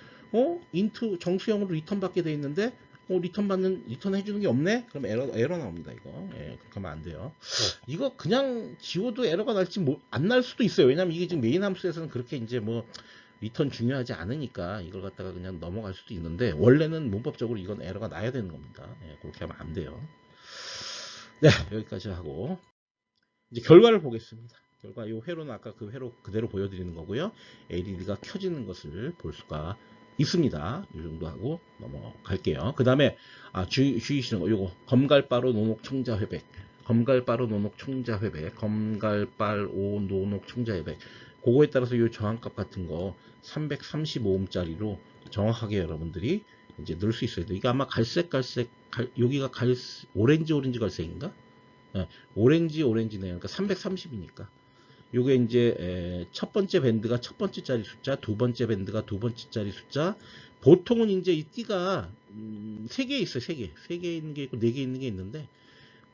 인트 정수형으로 리턴 받게 돼 있는데 리턴 해주는 게 없네? 그럼 에러 나옵니다, 이거. 예, 그렇게 하면 안 돼요. 이거 그냥 지워도 에러가 날지 안 날 수도 있어요. 왜냐면 이게 지금 메인 함수에서는 그렇게 이제 뭐 리턴 중요하지 않으니까 이걸 갖다가 그냥 넘어갈 수도 있는데 원래는 문법적으로 이건 에러가 나야 되는 겁니다. 예, 그렇게 하면 안 돼요. 네, 여기까지 하고 이제 결과를 보겠습니다. 결과 이 회로는 아까 그 회로 그대로 보여드리는 거고요. LED가 켜지는 것을 볼 수가 있습니다. 이 정도 하고 넘어갈게요. 그 다음에 주의하시는 거 요거 검갈바로 노녹 청자 회백, 검갈바로 노녹 청자 회백, 검갈바로 노녹 청자 회백, 그거에 따라서 이 저항값 같은 거 335ohm짜리로 정확하게 여러분들이 이제 넣을 수 있어요. 이게 아마 여기가 오렌지 갈색인가? 네, 오렌지네요. 그러니까 330이니까. 요게 이제 첫 번째 밴드가 첫 번째 자리 숫자, 두 번째 밴드가 두 번째 자리 숫자. 보통은 이제 이 띠가 3개 있어요. 3개 있는 게 있고 4개 있는 게 있는데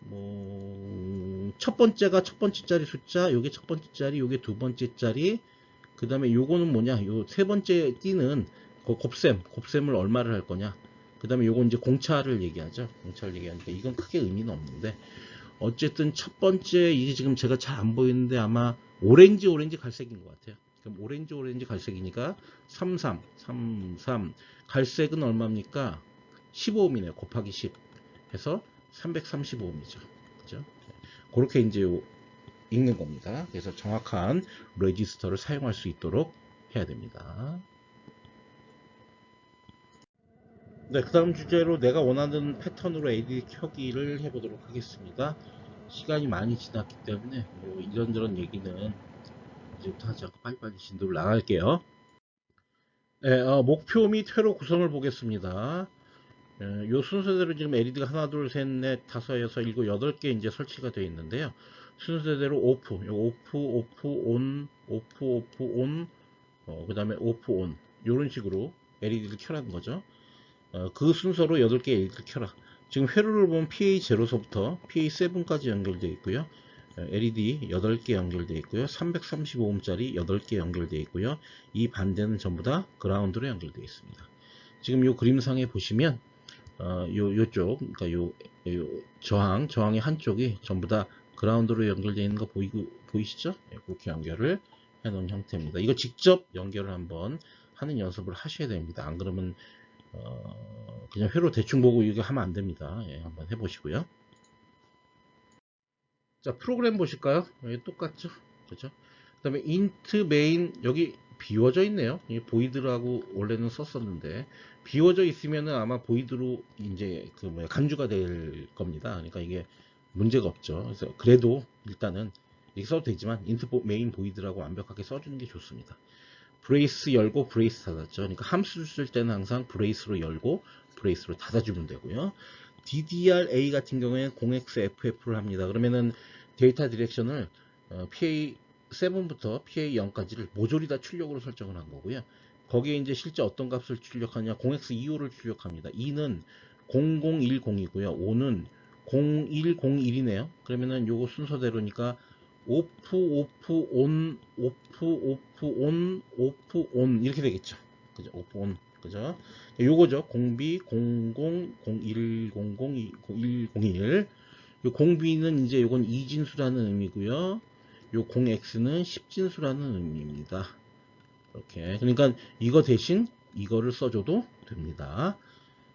뭐 첫 번째가 첫 번째 자리 숫자, 요게 첫 번째 자리, 요게 두 번째 자리. 그 다음에 요거는 뭐냐? 요 세 번째 띠는 곱셈을 얼마를 할 거냐? 그 다음에 요건 이제 공차를 얘기하죠. 공차를 얘기하니까 이건 크게 의미는 없는데 어쨌든 첫 번째 이게 지금 제가 잘 안 보이는데 아마 오렌지 갈색인 것 같아요. 그럼 오렌지 갈색이니까 33 갈색은 얼마입니까? 15ohm이네요. 곱하기 10 해서 335ohm이죠. 그죠? 그렇게 이제 읽는 겁니다. 그래서 정확한 레지스터를 사용할 수 있도록 해야 됩니다. 네, 그 다음 주제로 내가 원하는 패턴으로 LED 켜기를 해보도록 하겠습니다. 시간이 많이 지났기 때문에 뭐 이런저런 얘기는 이제부터 하지 않고 빨리빨리 진도를 나갈게요. 네, 목표 및 회로 구성을 보겠습니다. 요 순서대로 지금 LED가 하나, 둘, 셋, 넷, 다섯, 여섯, 일곱, 8개 이제 설치가 되어 있는데요. 순서대로 오프, 온, 그 다음에 오프, 온. 요런 식으로 LED를 켜라는 거죠. 그 순서로 8개 LED를 켜라. 지금 회로를 보면 PA0서부터 PA7까지 연결되어 있고요. LED 8개 연결되어 있고요. 335ohm짜리 8개 연결되어 있고요. 이 반대는 전부 다 그라운드로 연결되어 있습니다. 지금 요 그림상에 보시면 요쪽, 그러니까 요 저항의 한쪽이 전부 다 그라운드로 연결되어 있는 거 보이시죠? 그렇게 연결을 해 놓은 형태입니다. 이거 직접 연결을 한번 하는 연습을 하셔야 됩니다. 안 그러면 그냥 회로 대충 보고 이거 하면 안 됩니다. 예, 한번 해보시고요. 자, 프로그램 보실까요? 예, 똑같죠? 그죠? 그 다음에 int main 여기 비워져 있네요. 보이드라고 원래는 썼었는데 비워져 있으면은 아마 보이드로 이제 간주가 될 겁니다. 그러니까 이게 문제가 없죠. 그래서 그래도 일단은 이렇게 써도 되지만 int main 보이드라고 완벽하게 써주는 게 좋습니다. 브레이스 열고 브레이스 닫았죠. 그러니까 함수 쓸 때는 항상 브레이스로 열고 브레이스로 닫아주면 되고요. DDRA 같은 경우에는 0xFF를 합니다. 그러면은 데이터 디렉션을 PA7부터 PA0까지를 모조리 다 출력으로 설정을 한 거고요. 거기에 이제 실제 어떤 값을 출력하냐, 0x25를 출력합니다. 2는 0010이고요. 5는 0101이네요. 그러면은 요거 순서대로니까 오프 온 이렇게 되겠죠. 그죠? 오프 온. 그죠? 요거죠. 0B 00 01 00 0101. 요 0B는 이제 요건 이진수라는 의미고요. 요 0X는 10진수라는 의미입니다. 이렇게. 그러니까 이거 대신 이거를 써줘도 됩니다.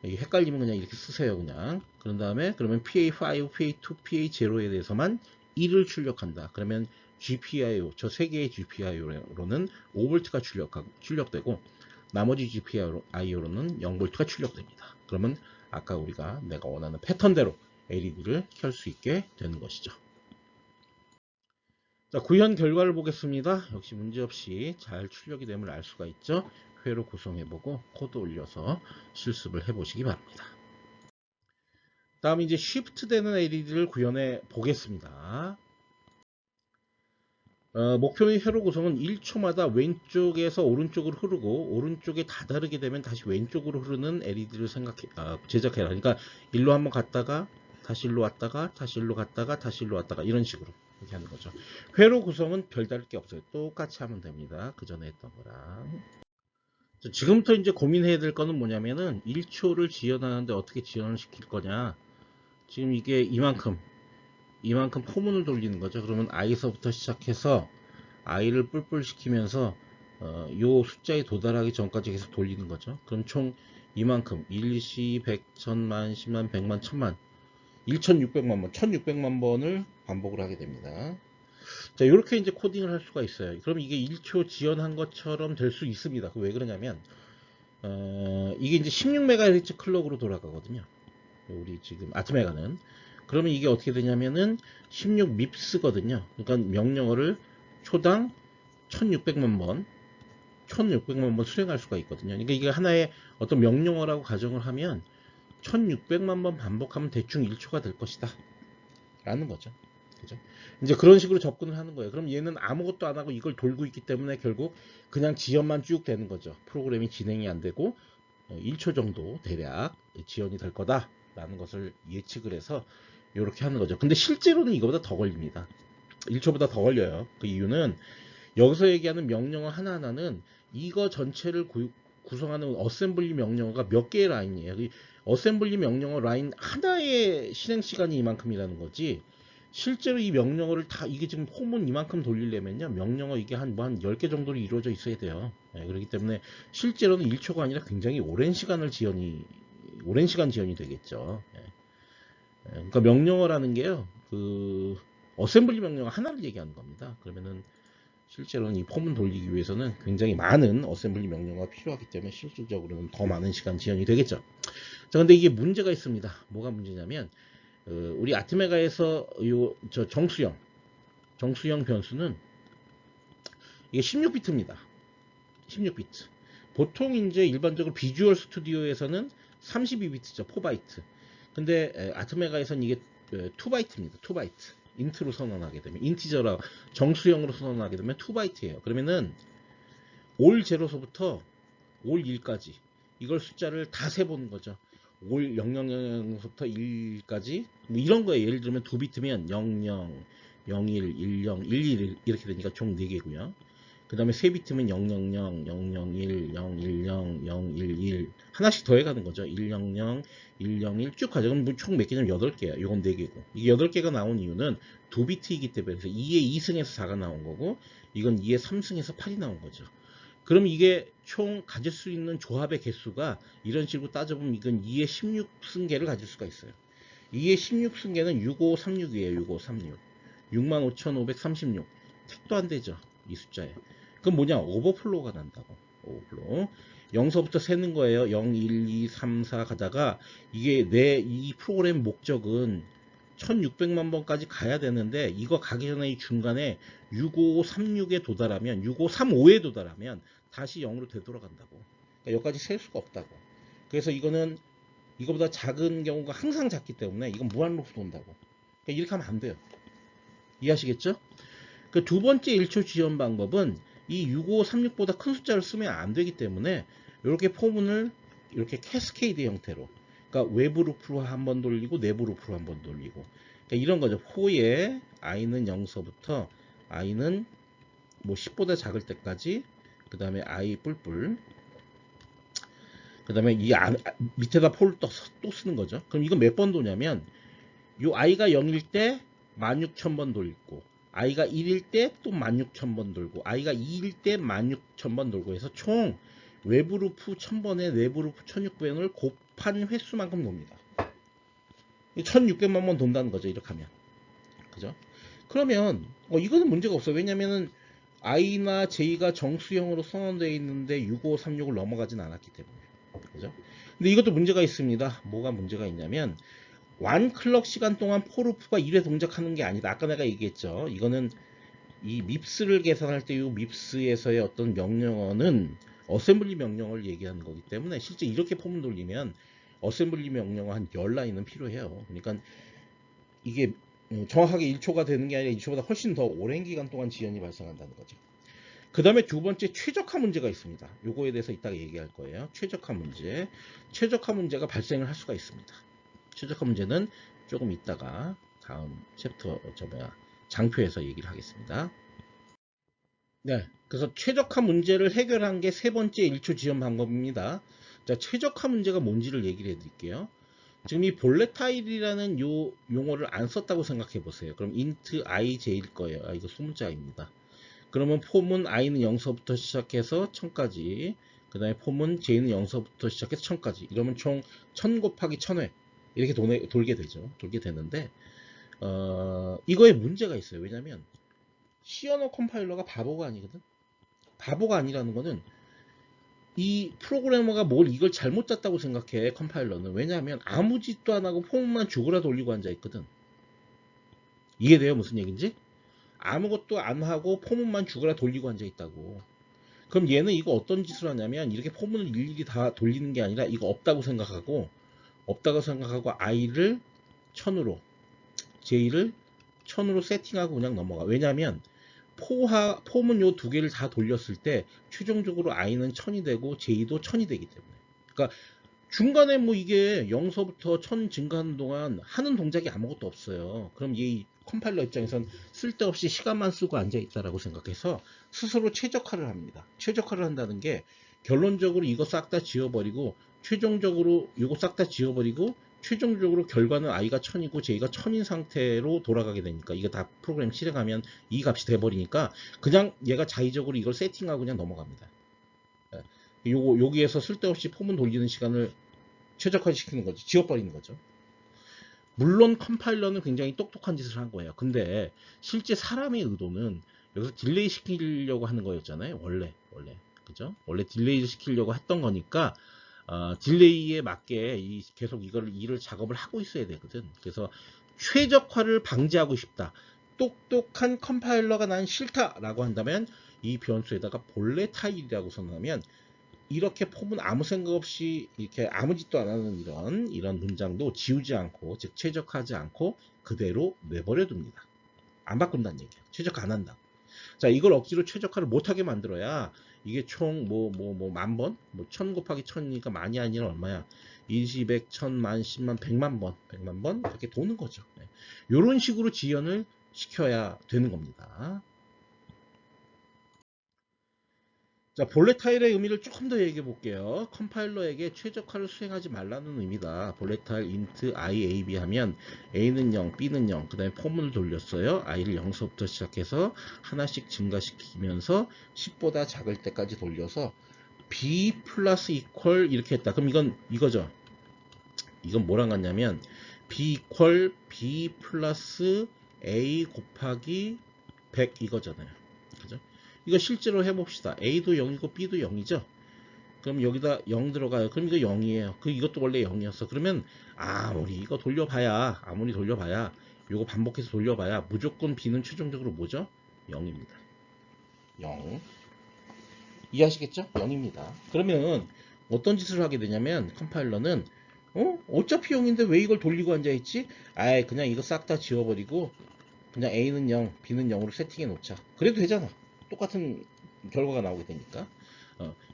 이게 헷갈리면 그냥 이렇게 쓰세요. 그냥. 그런 다음에 그러면 PA5, PA2, PA0에 대해서만 1을 출력한다. 그러면 GPIO, 저 세 개의 GPIO로는 5V가 출력되고 나머지 GPIO로는 0V가 출력됩니다. 그러면 아까 내가 원하는 패턴대로 LED를 켤 수 있게 되는 것이죠. 자, 구현 결과를 보겠습니다. 역시 문제없이 잘 출력이 됨을 알 수가 있죠. 회로 구성해보고 코드 올려서 실습을 해보시기 바랍니다. 다음 이제 쉬프트 되는 LED를 구현해 보겠습니다. 목표의 회로 구성은 1초마다 왼쪽에서 오른쪽으로 흐르고 오른쪽에 다다르게 되면 다시 왼쪽으로 흐르는 LED를 제작해라. 그러니까 일로 한번 갔다가 다시 일로 왔다가 다시 일로 갔다가 다시 일로 왔다가 이런 식으로 이렇게 하는 거죠. 회로 구성은 별다를 게 없어요. 똑같이 하면 됩니다. 그 전에 했던 거랑. 지금부터 이제 고민해야 될 거는 뭐냐면은 1초를 지연하는데 어떻게 지연을 시킬 거냐. 지금 이게 이만큼 포문을 돌리는 거죠. 그러면 i서부터 시작해서 i를 뿔뿔 시키면서 요 숫자에 도달하기 전까지 계속 돌리는 거죠. 그럼 총 이만큼 일시, 백, 천만, 십만, 백만, 천만 1600만 번, 1600만 번을 반복을 하게 됩니다. 자, 이렇게 이제 코딩을 할 수가 있어요. 그럼 이게 1초 지연한 것처럼 될 수 있습니다. 왜 그러냐면 이게 이제 16MHz 클럭으로 돌아가거든요. 우리 지금 아트메가는. 그러면 이게 어떻게 되냐면은 16밉스거든요. 그러니까 명령어를 초당 1600만 번 수행할 수가 있거든요. 그러니까 이게 하나의 어떤 명령어라고 가정을 하면 1600만 번 반복하면 대충 1초가 될 것이다. 라는 거죠. 그죠? 이제 그런 식으로 접근을 하는 거예요. 그럼 얘는 아무것도 안 하고 이걸 돌고 있기 때문에 결국 그냥 지연만 쭉 되는 거죠. 프로그램이 진행이 안 되고 1초 정도 대략 지연이 될 거다. 라는 것을 예측을 해서 이렇게 하는 거죠. 근데 실제로는 이거보다 더 걸립니다. 1초보다 더 걸려요. 그 이유는 여기서 얘기하는 명령어 하나하나는 이거 전체를 구성하는 어셈블리 명령어가 몇 개의 라인이에요. 어셈블리 명령어 라인 하나의 실행 시간이 이만큼이라는 거지. 실제로 이 명령어를 이게 지금 홈은 이만큼 돌리려면요. 명령어 이게 한 10개 정도로 이루어져 있어야 돼요. 그렇기 때문에 실제로는 1초가 아니라 굉장히 오랜 시간 지연이 되겠죠. 그러니까 명령어라는 게요. 어셈블리 명령어 하나를 얘기하는 겁니다. 그러면은 실제로는 이 폼을 돌리기 위해서는 굉장히 많은 어셈블리 명령어가 필요하기 때문에 실질적으로는 더 많은 시간 지연이 되겠죠. 자, 근데 이게 문제가 있습니다. 뭐가 문제냐면 우리 아트메가에서 저 정수형 변수는 이게 16비트입니다. 16비트. 보통 이제 일반적으로 비주얼 스튜디오에서는 32비트죠. 4바이트. 근데 아트메가에서는 이게 2바이트입니다. 2바이트. 인트로 선언하게 되면 인티저라 정수형으로 선언하게 되면 2바이트예요. 그러면은 올 0서부터 올 1까지 이걸 숫자를 다 세보는 거죠. 올 0000부터 1까지 뭐 이런 거예요. 예를 들면 2비트면 00, 01, 10, 11 이렇게 되니까 총 4개고요. 그 다음에 3비트면 000, 001, 010, 011 하나씩 더해가는 거죠. 100, 101 쭉 가죠. 그럼 총 몇 개냐면 8개야. 이건 4개고. 이게 8개가 나온 이유는 2비트이기 때문에 2에 2승에서 4가 나온 거고 이건 2에 3승에서 8이 나온 거죠. 그럼 이게 총 가질 수 있는 조합의 개수가 이런 식으로 따져보면 이건 2의 16승계를 가질 수가 있어요. 2의 16승계는 6536이에요. 6536. 65,536. 택도 안 되죠. 이 숫자에. 그럼 뭐냐? 오버플로우가 난다고. 오버플로우. 0서부터 세는 거예요. 0, 1, 2, 3, 4 가다가 이게 이 프로그램 목적은 1600만 번까지 가야 되는데 이거 가기 전에 이 중간에 6536에 도달하면 6535에 도달하면 다시 0으로 되돌아간다고. 그러니까 여기까지 셀 수가 없다고. 그래서 이거는 이거보다 작은 경우가 항상 작기 때문에 이건 무한으로 돈다고. 그러니까 이렇게 하면 안 돼요. 이해하시겠죠? 그 두 번째 1초 지원 방법은 이 6536보다 큰 숫자를 쓰면 안 되기 때문에 이렇게 포문을 이렇게 캐스케이드 형태로, 그러니까 외부 루프로 한번 돌리고 내부 루프로 한번 돌리고, 그러니까 이런 거죠. 포에 i는 0서부터 i는 뭐 10보다 작을 때까지, 그 다음에 i 뿔뿔, 그 다음에 이 밑에다 포를 또 쓰는 거죠. 그럼 이건 몇 번 도냐면 요 i가 0일 때 16,000번 돌고, i가 1일 때 또 16,000번 돌고, i가 2일 때 16,000번 돌고 해서 총 외부 루프 1000번에 내부 루프 1600번을 곱한 횟수만큼 돕니다. 1600만 번 돈다는 거죠. 이렇게 하면. 그죠? 그러면 이거는 문제가 없어요. 왜냐면은 i나 j가 정수형으로 선언되어 있는데 6536을 넘어가진 않았기 때문에. 그죠? 근데 이것도 문제가 있습니다. 뭐가 문제가 있냐면 완 클럭 시간 동안 포루프가 1회 동작하는 게 아니다. 아까 내가 얘기했죠. 이거는 이 밉스를 계산할 때 이 밉스에서의 어떤 명령어는 어셈블리 명령어를 얘기하는 거기 때문에 실제 이렇게 포문 돌리면 어셈블리 명령어 한 10라인은 필요해요. 그러니까 이게 정확하게 1초가 되는 게 아니라 1초보다 훨씬 더 오랜 기간 동안 지연이 발생한다는 거죠. 그 다음에 두 번째 최적화 문제가 있습니다. 요거에 대해서 이따가 얘기할 거예요. 최적화 문제. 최적화 문제가 발생을 할 수가 있습니다. 최적화 문제는 조금 있다가 다음 챕터 장표에서 얘기를 하겠습니다. 네, 그래서 최적화 문제를 해결한 게 세 번째 1초 지원 방법입니다. 자, 최적화 문제가 뭔지를 얘기를 해드릴게요. 지금 이 볼레타일이라는 요 용어를 안 썼다고 생각해 보세요. 그럼 int ij일 거예요. 이거 소문자입니다. 그러면 폼은 i는 0서부터 시작해서 1000까지, 그 다음에 폼은 j는 0서부터 시작해서 1000까지, 이러면 총 1000 곱하기 1000회 이렇게 돌게 되죠. 돌게 되는데 이거에 문제가 있어요. 왜냐면 C 언어 컴파일러가 바보가 아니거든. 바보가 아니라는 거는 이 프로그래머가 이걸 잘못 짰다고 생각해. 컴파일러는. 왜냐하면 아무 짓도 안 하고 폼만 죽으라 돌리고 앉아 있거든. 이해돼요? 무슨 얘기인지? 아무것도 안 하고 포문만 죽으라 돌리고 앉아 있다고. 그럼 얘는 이거 어떤 짓을 하냐면 이렇게 포문을 일일이 다 돌리는 게 아니라 이거 없다고 생각하고 i를 1000으로 j를 1000으로 세팅하고 그냥 넘어가. 왜냐면 폼은 요 두 개를 다 돌렸을 때 최종적으로 i는 1000이 되고 j도 1000이 되기 때문에. 그러니까 중간에 이게 0서부터 1000 증가하는 동안 하는 동작이 아무것도 없어요. 그럼 이 컴파일러 입장에선 쓸데없이 시간만 쓰고 앉아있다라고 생각해서 스스로 최적화를 합니다. 최적화를 한다는 게 결론적으로 이거 싹 다 지워버리고 최종적으로 이거 싹 다 지워버리고 최종적으로 결과는 i가 1000이고 j가 1000인 상태로 돌아가게 되니까 이거 다 프로그램 실행하면 이 값이 돼버리니까 그냥 얘가 자의적으로 이걸 세팅하고 그냥 넘어갑니다. 여기에서 쓸데없이 포문 돌리는 시간을 최적화시키는 거죠. 지워버리는 거죠. 물론 컴파일러는 굉장히 똑똑한 짓을 한 거예요. 근데 실제 사람의 의도는 여기서 딜레이 시키려고 하는 거였잖아요. 원래 그죠? 원래 딜레이 시키려고 했던 거니까 딜레이에 맞게 계속 일을 작업을 하고 있어야 되거든. 그래서 최적화를 방지하고 싶다. 똑똑한 컴파일러가 난 싫다라고 한다면 이 변수에다가 볼레타일이라고 선언하면 이렇게 폼은 아무 생각 없이 이렇게 아무 짓도 안 하는 이런 문장도 지우지 않고, 즉 최적화하지 않고 그대로 내버려 둡니다. 안 바꾼다는 얘기야. 최적화 안 한다. 자, 이걸 억지로 최적화를 못하게 만들어야 이게 총 10,000번? 1000 곱하기 1000이니까 많이 아니라 얼마야? 20, 100, 1000, 10,000, 10,000, 100만 번 이렇게 도는 거죠. 이런 식으로 지연을 시켜야 되는 겁니다. 자, 볼레타일의 의미를 조금 더 얘기해 볼게요. 컴파일러에게 최적화를 수행하지 말라는 의미다. 볼레타일 int i a b 하면 a는 0, b는 0, 그 다음에 포문을 돌렸어요. i를 0서부터 시작해서 하나씩 증가시키면서 10보다 작을 때까지 돌려서 b 플러스 이퀄 이렇게 했다. 그럼 이건 이거죠. 이건 뭐랑 같냐면 b 이퀄 b 플러스 a 곱하기 100 이거잖아요. 그죠? 이거 실제로 해봅시다. A도 0이고 B도 0이죠. 그럼 여기다 0 들어가요. 그럼 이거 0이에요. 이것도 원래 0이었어. 그러면 아무리 돌려봐야 이거 반복해서 돌려봐야 무조건 B는 최종적으로 뭐죠? 0입니다. 0. 이해하시겠죠? 0입니다. 그러면 어떤 짓을 하게 되냐면 컴파일러는 어차피 0인데 왜 이걸 돌리고 앉아있지? 그냥 이거 싹 다 지워버리고 그냥 A는 0, B는 0으로 세팅해 놓자. 그래도 되잖아. 똑같은 결과가 나오게 되니까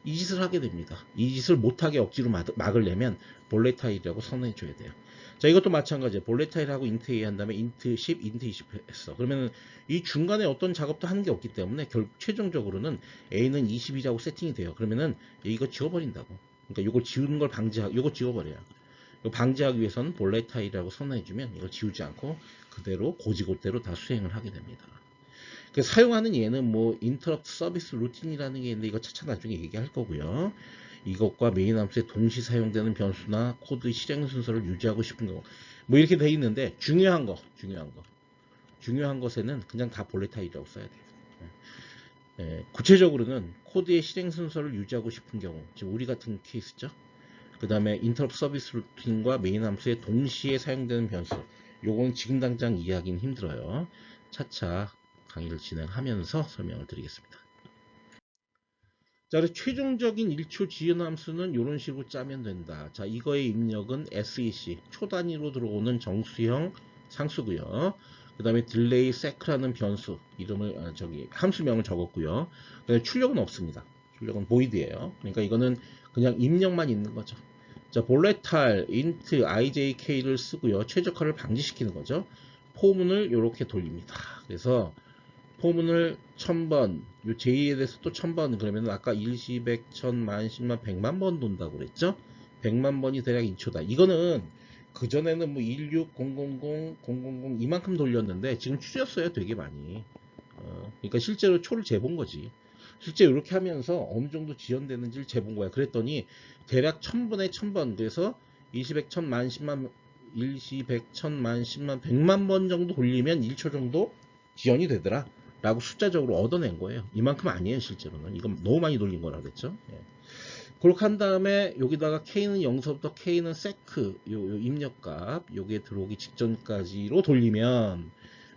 이 짓을 하게 됩니다. 이 짓을 못하게 억지로 막으려면 볼레타일이라고 선언해 줘야 돼요. 자, 이것도 마찬가지예요. 볼레타일하고 int a 한 다음에 int 10, int 20 했어. 그러면 이 중간에 어떤 작업도 하는 게 없기 때문에 결국 최종적으로는 a는 20이라고 세팅이 돼요. 그러면은 이거 지워버린다고. 그러니까 이걸 지우는 걸 이거 지워버려요. 이거 방지하기 위해서는 볼레타일이라고 선언해주면 이걸 지우지 않고 그대로 고지고대로 다 수행을 하게 됩니다. 사용하는 얘는 뭐 interrupt service routine이라는 게 있는데 이거 차차 나중에 얘기할 거고요. 이것과 메인 함수에 동시 사용되는 변수나 코드 실행 순서를 유지하고 싶은 거 뭐 이렇게 돼 있는데 중요한 것에는 그냥 다 볼레타일이라고 써야 돼요. 구체적으로는 코드의 실행 순서를 유지하고 싶은 경우 지금 우리 같은 케이스죠. 그 다음에 interrupt service routine과 메인 함수에 동시에 사용되는 변수 요거는 지금 당장 이해하기는 힘들어요. 차차 강의를 진행하면서 설명을 드리겠습니다. 자, 그래서 최종적인 1초 지연 함수는 이런 식으로 짜면 된다. 자, 이거의 입력은 SEC, 초 단위로 들어오는 정수형 상수고요. 그 다음에 딜레이 sec라는 변수 이름을 함수명을 적었고요. 그다음에 출력은 없습니다. 출력은 void예요. 그러니까 이거는 그냥 입력만 있는 거죠. 자, 볼레타일 int ijk를 쓰고요. 최적화를 방지시키는 거죠. 포문을 이렇게 돌립니다. 그래서 포문을 1000번, 요 j 에 대해서 또 1000번, 그러면 아까 일시, 100, 1000, 10,000, 10만, 100만 번 돈다고 그랬죠? 100만 번이 대략 2초다. 이거는 그전에는 뭐 16, 000, 000 이만큼 돌렸는데 지금 줄였어요, 되게 많이. 그러니까 실제로 초를 재본 거지. 실제 이렇게 하면서 어느 정도 지연되는지를 재본 거야. 그랬더니 대략 1000번에 1000번, 그래서 일시, 100, 1000, 10,000, 10만, 일시, 100, 1000, 10,000, 10만, 100만 번 정도 돌리면 1초 정도 지연이 되더라 라고 숫자적으로 얻어낸 거예요. 이만큼 아니에요, 실제로는. 이건 너무 많이 돌린 거라 그랬죠. 그렇게 한 다음에 여기다가 K는 0서부터 K는 sec 요 입력값 요게 들어오기 직전까지로 돌리면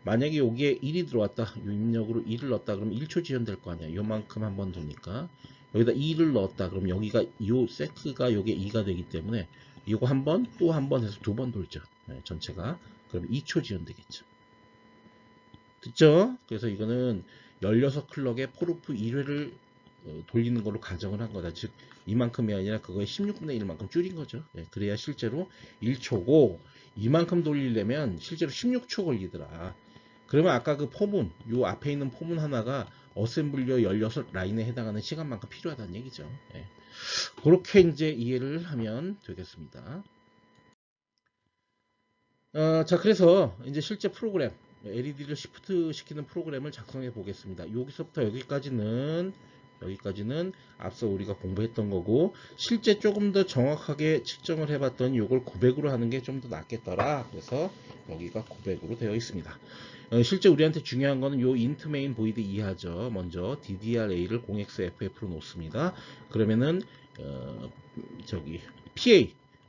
만약에 여기에 1이 들어왔다, 요 입력으로 1을 넣었다 그러면 1초 지연될 거 아니야. 요만큼 한번 도니까 여기다 2를 넣었다 그러면 여기가 요 sec가 요게 2가 되기 때문에 이거 한 번 또 한 번 해서 두 번 돌죠. 전체가. 그럼 2초 지연되겠죠. 됐죠? 그래서 이거는 16클럭에 포르프 1회를 돌리는 걸로 가정을 한 거다. 즉 이만큼이 아니라 그거의 16분의 1만큼 줄인 거죠. 그래야 실제로 1초고 이만큼 돌리려면 실제로 16초 걸리더라. 그러면 아까 그 포문, 요 앞에 있는 포문 하나가 어셈블리어 16라인에 해당하는 시간만큼 필요하다는 얘기죠. 그렇게 이제 이해를 하면 되겠습니다. 자, 그래서 이제 실제 프로그램 LED를 시프트 시키는 프로그램을 작성해 보겠습니다. 여기서부터 여기까지는 앞서 우리가 공부했던 거고, 실제 조금 더 정확하게 측정을 해봤더니 이걸 900으로 하는 게 좀 더 낫겠더라. 그래서 여기가 900으로 되어 있습니다. 실제 우리한테 중요한 거는 요 int main void 이하죠. 먼저 ddr-a를 0xff로 놓습니다. 그러면은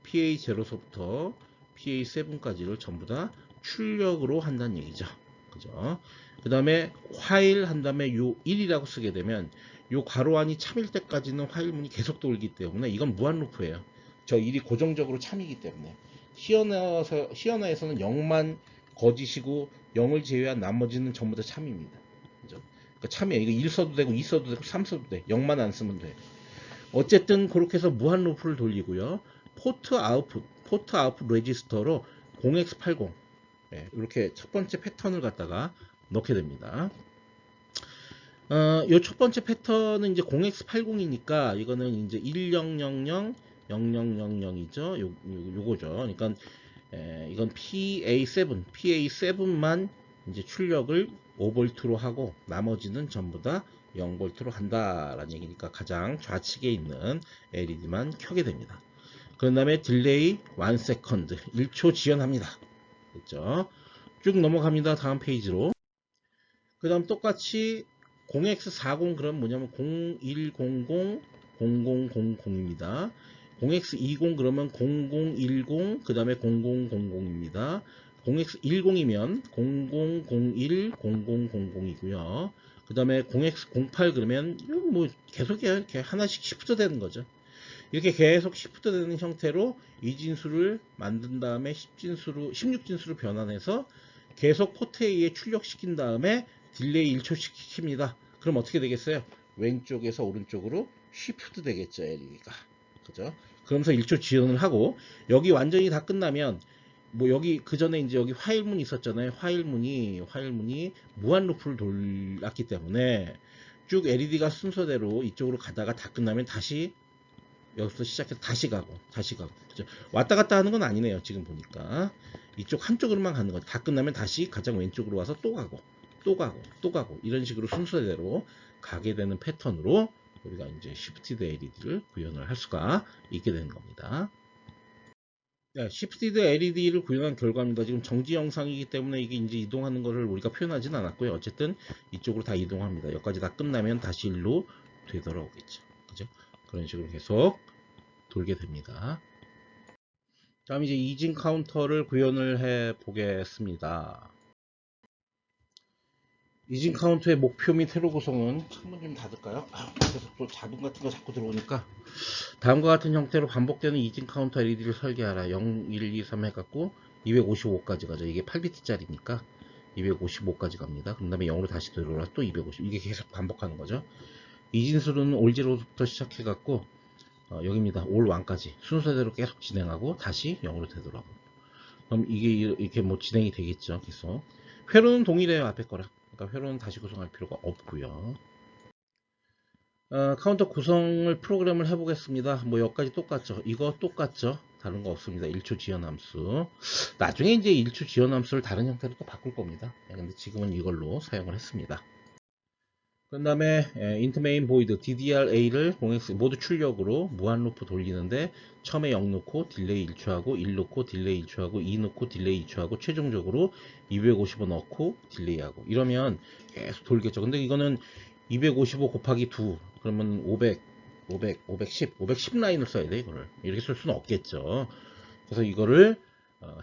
PA0서부터 PA7까지를 전부 다 출력으로 한다는 얘기죠. 그죠? 그 다음에 while 한 다음에 요 1이라고 쓰게 되면 요 괄호 안이 참일 때까지는 while 문이 계속 돌기 때문에 이건 무한 루프예요. 저 1이 고정적으로 참이기 때문에 시어나에서는 0만 거짓이고 0을 제외한 나머지는 전부 다 참입니다. 그죠? 그러니까 참이에요. 이거 1 써도 되고 2 써도 되고 3 써도 돼. 0만 안 쓰면 돼. 어쨌든 그렇게 해서 무한 루프를 돌리고요. 포트 아웃풋 레지스터로 0x80 이렇게 첫 번째 패턴을 갖다가 넣게 됩니다. 요 첫 번째 패턴은 이제 0x80이니까 이거는 이제 1000 0000이죠. 요거죠. 그러니까 이건 PA7만 이제 출력을 5V로 하고 나머지는 전부 다 0V로 한다라는 얘기니까 가장 좌측에 있는 LED만 켜게 됩니다. 그 다음에 딜레이 1s 1초 지연합니다. 됐죠? 쭉 넘어갑니다. 다음 페이지로. 그 다음 똑같이 0x40 그럼 뭐냐면 0100 0000입니다. 0x20 그러면 0010 그 다음에 0000입니다. 0x10이면 0001 0000이고요. 그 다음에 0x08 그러면 뭐 계속 이렇게 하나씩 시프트 되는 거죠. 이렇게 계속 시프트 되는 형태로 이진수를 만든 다음에 16진수로 변환해서 계속 포트 A에 출력시킨 다음에 딜레이 1초씩 시킵니다. 그럼 어떻게 되겠어요? 왼쪽에서 오른쪽으로 시프트 되겠죠, LED가. 그죠? 그러면서 1초 지연을 하고, 여기 완전히 다 끝나면, 뭐 여기 그 전에 이제 여기 화일문이 있었잖아요. 화일문이 무한 루프를 돌았기 때문에 쭉 LED가 순서대로 이쪽으로 가다가 다 끝나면 다시 여기서 시작해서 다시 가고 그죠? 왔다 갔다 하는 건 아니네요. 지금 보니까 이쪽 한쪽으로만 가는 거죠. 다 끝나면 다시 가장 왼쪽으로 와서 또 가고 이런 식으로 순서대로 가게 되는 패턴으로 우리가 이제 시프티드 LED를 구현을 할 수가 있게 되는 겁니다. 네, 시프티드 LED를 구현한 결과입니다. 지금 정지 영상이기 때문에 이게 이제 이동하는 것을 우리가 표현하진 않았고요. 어쨌든 이쪽으로 다 이동합니다. 여기까지 다 끝나면 다시 일로 되돌아오겠죠. 그죠? 그런 식으로 계속 돌게 됩니다. 다음 이제 이진 카운터를 구현을 해 보겠습니다. 이진 카운터의 목표 및 회로 구성은 창문 좀 닫을까요? 그래서 또 자동 같은 거 자꾸 들어오니까 다음과 같은 형태로 반복되는 이진 카운터 LED를 설계하라. 0, 1, 2, 3 해갖고 255까지 가죠. 이게 8비트짜리니까 255까지 갑니다. 그 다음에 0으로 다시 들어오라 또 250. 이게 계속 반복하는 거죠. 이진수는 올0부터 시작해갖고 여기입니다. 올 1까지 순서대로 계속 진행하고 다시 0으로 되돌아오고. 그럼 이게 이렇게 뭐 진행이 되겠죠. 계속. 회로는 동일해요. 앞에 거랑. 그러니까 회로는 다시 구성할 필요가 없고요. 카운터 구성을 프로그램을 해보겠습니다. 뭐 여기까지 똑같죠. 이거 똑같죠. 다른 거 없습니다. 1초 지연 함수. 나중에 이제 1초 지연 함수를 다른 형태로 또 바꿀 겁니다. 근데 지금은 이걸로 사용을 했습니다. 그 다음에 int main void ddr-a를 0x 모두 출력으로 무한 루프 돌리는데 처음에 0 넣고 딜레이 1초하고 1 넣고 딜레이 1초하고 2 넣고 딜레이 2초하고 최종적으로 255 넣고 딜레이하고 이러면 계속 돌겠죠. 근데 이거는 255 곱하기 2 그러면 510 라인을 써야 돼. 이거를 이렇게 쓸 수는 없겠죠. 그래서 이거를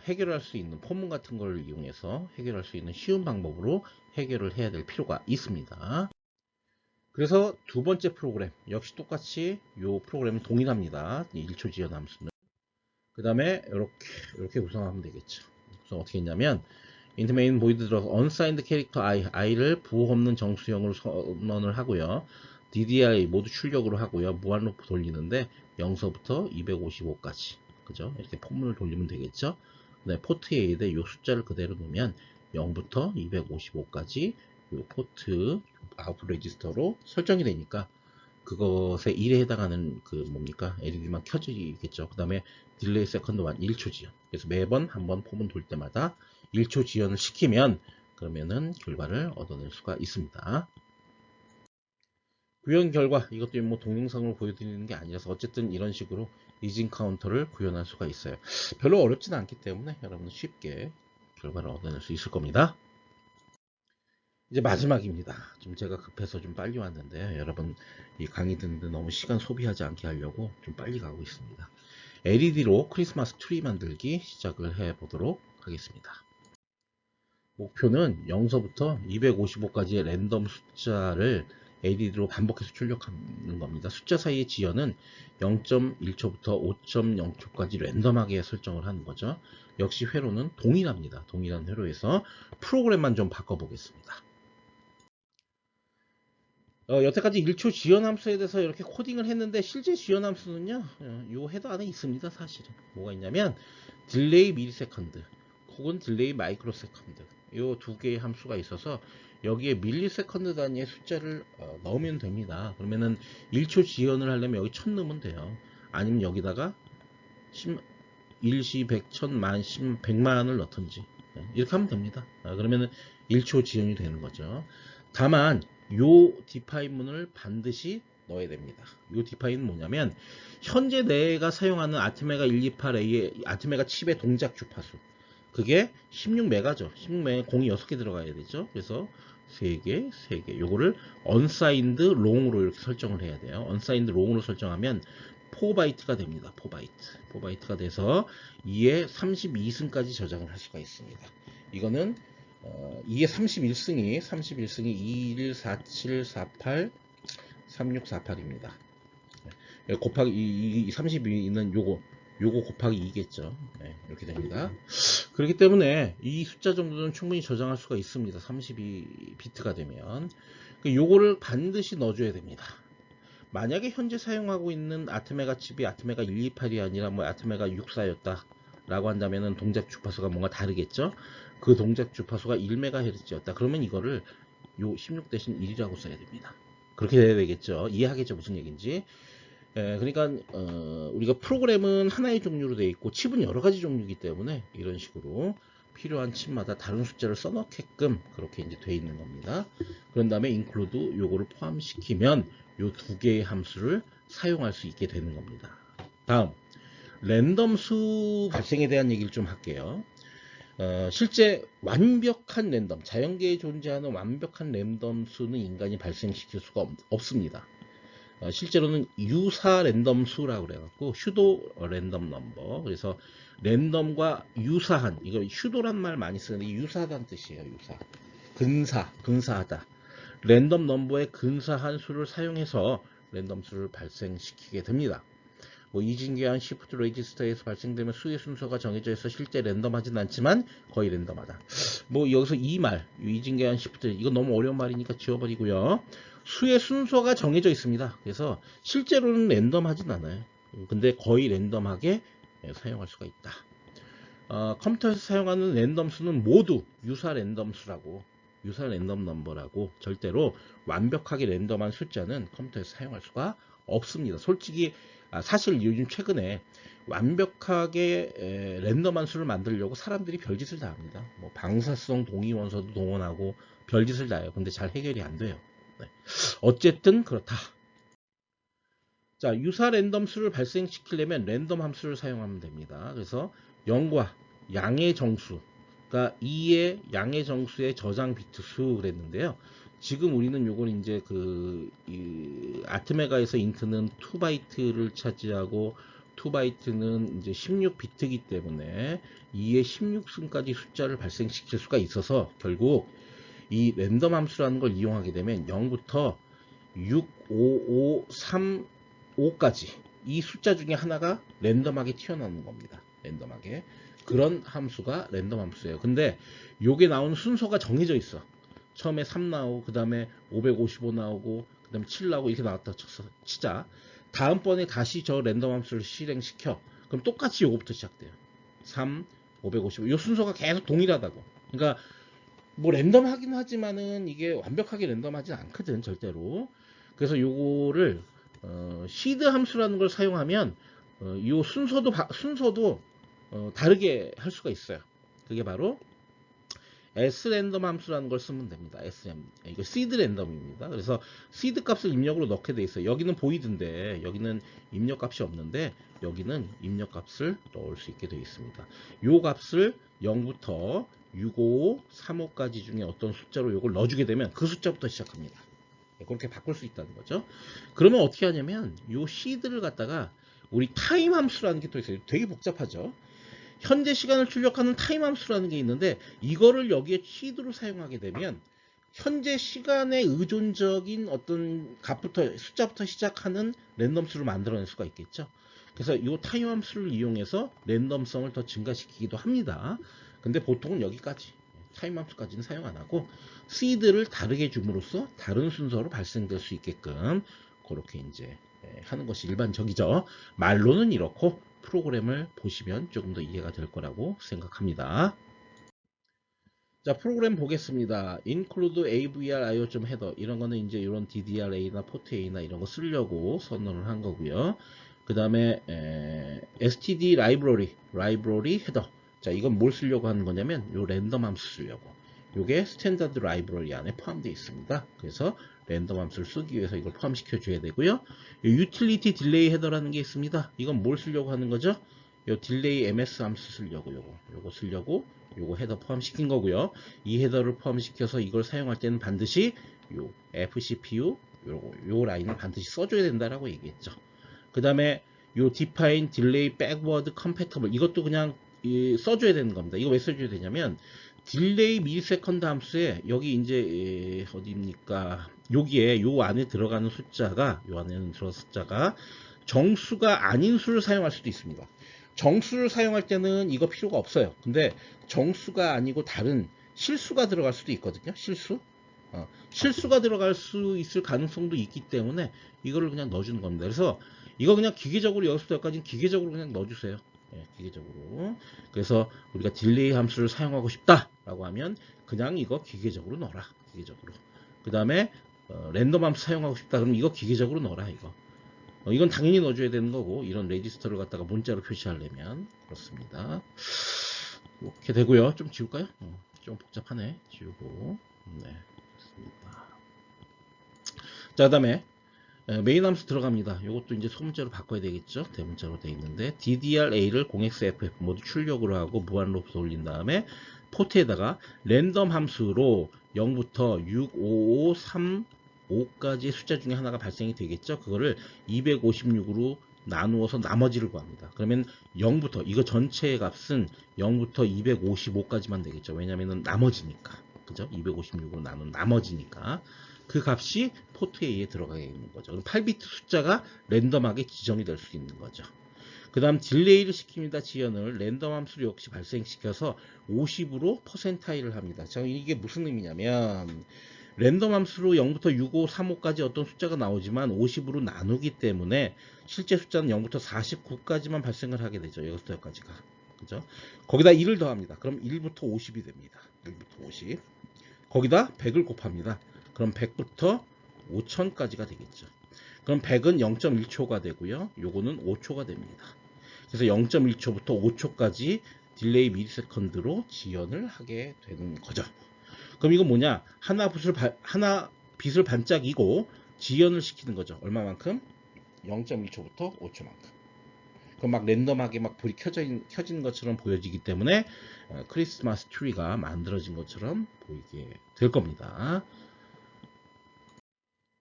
해결할 수 있는 포문 같은 걸 이용해서 해결할 수 있는 쉬운 방법으로 해결을 해야 될 필요가 있습니다. 그래서 두 번째 프로그램 역시 똑같이 이 프로그램은 동일합니다. 1초 지연 함수는. 그 다음에 이렇게 구성하면 되겠죠. 그래서 어떻게 했냐면 int main void 들어서 unsigned character i를 부호 없는 정수형으로 선언을 하고요. ddr 모두 출력으로 하고요. 무한 루프 돌리는데 0서부터 255까지 그죠? 이렇게 포문을 돌리면 되겠죠. 그다음에 포트 A에 이 숫자를 그대로 놓으면 0부터 255까지 이 포트 아웃풋 레지스터로 설정이 되니까 그것에 1에 해당하는 그 뭡니까 LED만 켜지겠죠. 그 다음에 딜레이 세컨드 1 1초 지연. 그래서 매번 한번 포문 돌 때마다 1초 지연을 시키면 그러면은 결과를 얻어낼 수가 있습니다. 구현 결과 이것도 뭐 동영상으로 보여드리는 게 아니라서 어쨌든 이런 식으로 이진 카운터를 구현할 수가 있어요. 별로 어렵지는 않기 때문에 여러분은 쉽게 결과를 얻어낼 수 있을 겁니다. 이제 마지막입니다. 좀 제가 급해서 좀 빨리 왔는데 여러분 이 강의 듣는데 너무 시간 소비하지 않게 하려고 좀 빨리 가고 있습니다. LED로 크리스마스 트리 만들기 시작을 해 보도록 하겠습니다. 목표는 0서부터 255까지의 랜덤 숫자를 LED로 반복해서 출력하는 겁니다. 숫자 사이의 지연은 0.1초부터 5.0초까지 랜덤하게 설정을 하는 거죠. 역시 회로는 동일합니다. 동일한 회로에서 프로그램만 좀 바꿔보겠습니다. 여태까지 1초 지연 함수에 대해서 이렇게 코딩을 했는데 실제 지연 함수는요 이 헤더 안에 있습니다. 사실은 뭐가 있냐면 딜레이 미리세컨드 혹은 딜레이 마이크로 세컨드 요 두 개의 함수가 있어서 여기에 밀리세컨드 단위의 숫자를 넣으면 됩니다. 그러면은 1초 지연을 하려면 여기 1000 넣으면 돼요. 아니면 여기다가 10, 일시 100, 1000, 만, 10, 100만을 넣든지 이렇게 하면 됩니다. 그러면은 1초 지연이 되는 거죠. 다만 요 디파인문을 반드시 넣어야 됩니다. 요 디파인은 뭐냐면 현재 내가 사용하는 아트메가 128A의 아트메가 칩의 동작 주파수 그게 16메가죠. 16메가 공이 6개 들어가야 되죠. 그래서 3개, 3개. 요거를 unsigned long으로 이렇게 설정을 해야 돼요. unsigned long으로 설정하면 4바이트가 됩니다. 4바이트. 4바이트가 돼서 2에 32승까지 저장을 할 수가 있습니다. 이거는 2에 31승이 214748 3648입니다. 곱하기 이 32는 요거 곱하기 2겠죠. 네, 이렇게 됩니다. 그렇기 때문에 이 숫자 정도는 충분히 저장할 수가 있습니다. 32비트가 되면 요거를 반드시 넣어줘야 됩니다. 만약에 현재 사용하고 있는 아트메가 칩이 아트메가 128이 아니라 뭐 아트메가 64였다 라고 한다면은 동작 주파수가 뭔가 다르겠죠. 그 동작 주파수가 1MHz였다 그러면 이거를 요 16 대신 1이라고 써야 됩니다. 그렇게 돼야 되겠죠. 이해하겠죠 무슨 얘기인지. 그러니까 우리가 프로그램은 하나의 종류로 되어 있고 칩은 여러 가지 종류이기 때문에 이런 식으로 필요한 칩마다 다른 숫자를 써넣게끔 그렇게 이제 되어 있는 겁니다. 그런 다음에 include 요거를 포함시키면 요 두 개의 함수를 사용할 수 있게 되는 겁니다. 다음 랜덤 수 발생에 대한 얘기를 좀 할게요. 실제 완벽한 랜덤, 자연계에 존재하는 완벽한 랜덤 수는 인간이 발생시킬 수가 없습니다. 실제로는 유사 랜덤 수라고 그래갖고 슈도 랜덤 넘버 그래서 랜덤과 유사한 이거 슈도란 말 많이 쓰는데 유사하다는 뜻이에요. 유사 근사하다 랜덤 넘버의 근사한 수를 사용해서 랜덤 수를 발생시키게 됩니다. 뭐 이진계한 시프트 레지스터에서 발생되면 수의 순서가 정해져 있어 실제 랜덤하진 않지만 거의 랜덤하다. 뭐 여기서 이진계한 시프트 이거 너무 어려운 말이니까 지워버리고요. 수의 순서가 정해져 있습니다. 그래서 실제로는 랜덤하진 않아요. 근데 거의 랜덤하게 사용할 수가 있다. 컴퓨터에서 사용하는 랜덤 수는 모두 유사 랜덤 넘버라고 절대로 완벽하게 랜덤한 숫자는 컴퓨터에서 사용할 수가 없습니다. 솔직히 사실 요즘 최근에 완벽하게 랜덤한 수를 만들려고 사람들이 별짓을 다 합니다. 뭐 방사성 동위원소도 동원하고 별짓을 다 해요. 근데 잘 해결이 안 돼요. 네. 어쨌든 그렇다. 자, 유사 랜덤 수를 발생시키려면 랜덤 함수를 사용하면 됩니다. 그래서 0과 양의 정수가 2의 양의 정수의 저장 비트 수 그랬는데요. 지금 우리는 요걸 이제 아트메가에서 인트는 2바이트를 차지하고 2바이트는 이제 16비트이기 때문에 2의 16승까지 숫자를 발생시킬 수가 있어서 결국 이 랜덤 함수라는 걸 이용하게 되면 0부터 6, 5, 5, 3, 5까지 이 숫자 중에 하나가 랜덤하게 튀어나오는 겁니다. 랜덤하게. 그런 함수가 랜덤 함수예요. 근데 요게 나오는 순서가 정해져 있어. 처음에 3 나오고 그 다음에 555 나오고 그 다음에 7 나오고 이렇게 나왔다 치자. 다음번에 다시 저 랜덤 함수를 실행시켜. 그럼 똑같이 요거부터 시작돼요. 3, 555. 요 순서가 계속 동일하다고. 그러니까 뭐 랜덤하긴 하지만은 이게 완벽하게 랜덤하지 않거든 절대로. 그래서 요거를 시드 함수라는 걸 사용하면 요 순서도 다르게 할 수가 있어요. 그게 바로 s랜덤 함수라는 걸 쓰면 됩니다. sm 이거 시드 랜덤입니다. 그래서 시드 값을 입력으로 넣게 돼 있어요. 여기는 보이드인데 여기는 입력 값이 없는데 여기는 입력 값을 넣을 수 있게 되어 있습니다. 요 값을 0부터 655, 35까지 중에 어떤 숫자로 이걸 넣어주게 되면 그 숫자부터 시작합니다. 그렇게 바꿀 수 있다는 거죠. 그러면 어떻게 하냐면 요 시드를 갖다가 우리 타임 함수라는 게 또 있어요. 되게 복잡하죠. 현재 시간을 출력하는 타임 함수라는 게 있는데 이거를 여기에 시드로 사용하게 되면 현재 시간에 의존적인 어떤 값부터 숫자부터 시작하는 랜덤수를 만들어낼 수가 있겠죠. 그래서 이 타임 함수를 이용해서 랜덤성을 더 증가시키기도 합니다. 근데 보통은 여기까지 타임 함수까지는 사용 안 하고 시드를 다르게 줌으로써 다른 순서로 발생될 수 있게끔 그렇게 이제 하는 것이 일반적이죠. 말로는 이렇고 프로그램을 보시면 조금 더 이해가 될 거라고 생각합니다. 자, 프로그램 보겠습니다. include avr io 헤더 이런 거는 이제 이런 ddra나 portA나 이런 거 쓰려고 선언을 한 거고요. 그 다음에 std library 헤더. 자, 이건 뭘 쓰려고 하는 거냐면 요 랜덤 함수 쓰려고. 요게 스탠다드 라이브러리 안에 포함되어 있습니다. 그래서 랜덤 함수를 쓰기 위해서 이걸 포함시켜 줘야 되고요. 유틸리티 딜레이 헤더라는 게 있습니다. 이건 뭘 쓰려고 하는 거죠? 요 딜레이 ms 함수 쓰려고 요거 쓰려고 요거 헤더 포함시킨 거고요. 이 헤더를 포함시켜서 이걸 사용할 때는 반드시 요 fcpu 요 라인을 반드시 써줘야 된다라고 얘기했죠. 그 다음에 요 define delay backward compatible 이것도 그냥 써줘야 되는 겁니다. 이거 왜 써줘야 되냐면 딜레이 밀세컨드 함수에 여기 이제 어디입니까? 여기에 요 안에 들어가는 숫자가 요 안에는 들어간 숫자가 정수가 아닌 수를 사용할 수도 있습니다. 정수를 사용할 때는 이거 필요가 없어요. 근데 정수가 아니고 다른 실수가 들어갈 수도 있거든요. 실수가 들어갈 수 있을 가능성도 있기 때문에 이거를 그냥 넣어주는 겁니다. 그래서 이거 그냥 기계적으로 여기서부터 여기까지는 기계적으로 그냥 넣어주세요. 기계적으로. 그래서 우리가 딜레이 함수를 사용하고 싶다라고 하면 그냥 이거 기계적으로 넣어라. 기계적으로. 그 다음에 랜덤 함수 사용하고 싶다. 그럼 이거 기계적으로 넣어라. 이건 당연히 넣어줘야 되는 거고 이런 레지스터를 갖다가 문자로 표시하려면 그렇습니다. 이렇게 되고요. 좀 지울까요? 좀 복잡하네. 지우고. 네, 그렇습니다. 자, 그다음에 메인 함수 들어갑니다. 이것도 이제 소문자로 바꿔야 되겠죠. 대문자로 되어 있는데 DDRA를 0xFF 모두 출력으로 하고 무한로 돌린 다음에 포트에다가 랜덤 함수로 0부터 65535까지 숫자 중에 하나가 발생이 되겠죠. 그거를 256으로 나누어서 나머지를 구합니다. 그러면 0부터 이거 전체의 값은 0부터 255까지만 되겠죠. 왜냐면은 나머지니까. 그죠? 256으로 나눈 나머지니까. 그 값이 포트 A에 들어가 있는 거죠. 그럼 8비트 숫자가 랜덤하게 지정이 될 수 있는 거죠. 그 다음 딜레이를 시킵니다. 지연을 랜덤 함수를 역시 발생시켜서 50으로 퍼센타일을 합니다. 자, 이게 무슨 의미냐면 랜덤 함수로 0부터 6535까지 어떤 숫자가 나오지만 50으로 나누기 때문에 실제 숫자는 0부터 49까지만 발생을 하게 되죠. 여기부터 여기까지가. 그죠? 거기다 1을 더합니다. 그럼 1부터 50이 됩니다. 1부터 50. 거기다 100을 곱합니다. 그럼 100부터 5000까지가 되겠죠. 그럼 100은 0.1초가 되고요. 요거는 5초가 됩니다. 그래서 0.1초부터 5초까지 딜레이 밀리세컨드로 지연을 하게 되는 거죠. 그럼 이건 뭐냐? 하나 빛을 반짝이고 지연을 시키는 거죠. 얼마만큼? 0.1초부터 5초만큼. 그럼 막 랜덤하게 막 불이 켜지는 것처럼 보여지기 때문에 크리스마스 트리가 만들어진 것처럼 보이게 될 겁니다.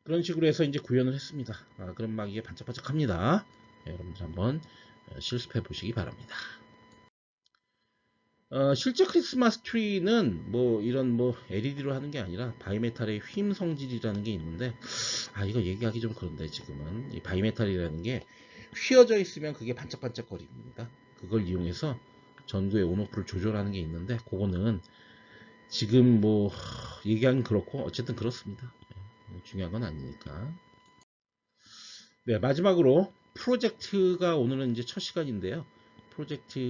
그런 식으로 해서 이제 구현을 했습니다. 그럼 막 이게 반짝반짝합니다. 여러분들 한번 실습해 보시기 바랍니다. 실제 크리스마스 트리는 뭐 이런 뭐 LED로 하는 게 아니라 바이메탈의 휨 성질이라는 게 있는데 이거 얘기하기 좀 그런데 지금은 이 바이메탈이라는 게 휘어져 있으면 그게 반짝반짝거립니다. 그걸 이용해서 전구의 온오프를 조절하는 게 있는데 그거는 지금 뭐 얘기하긴 그렇고 어쨌든 그렇습니다. 중요한 건 아니니까. 네, 마지막으로 프로젝트가 오늘은 이제 첫 시간인데요. 프로젝트가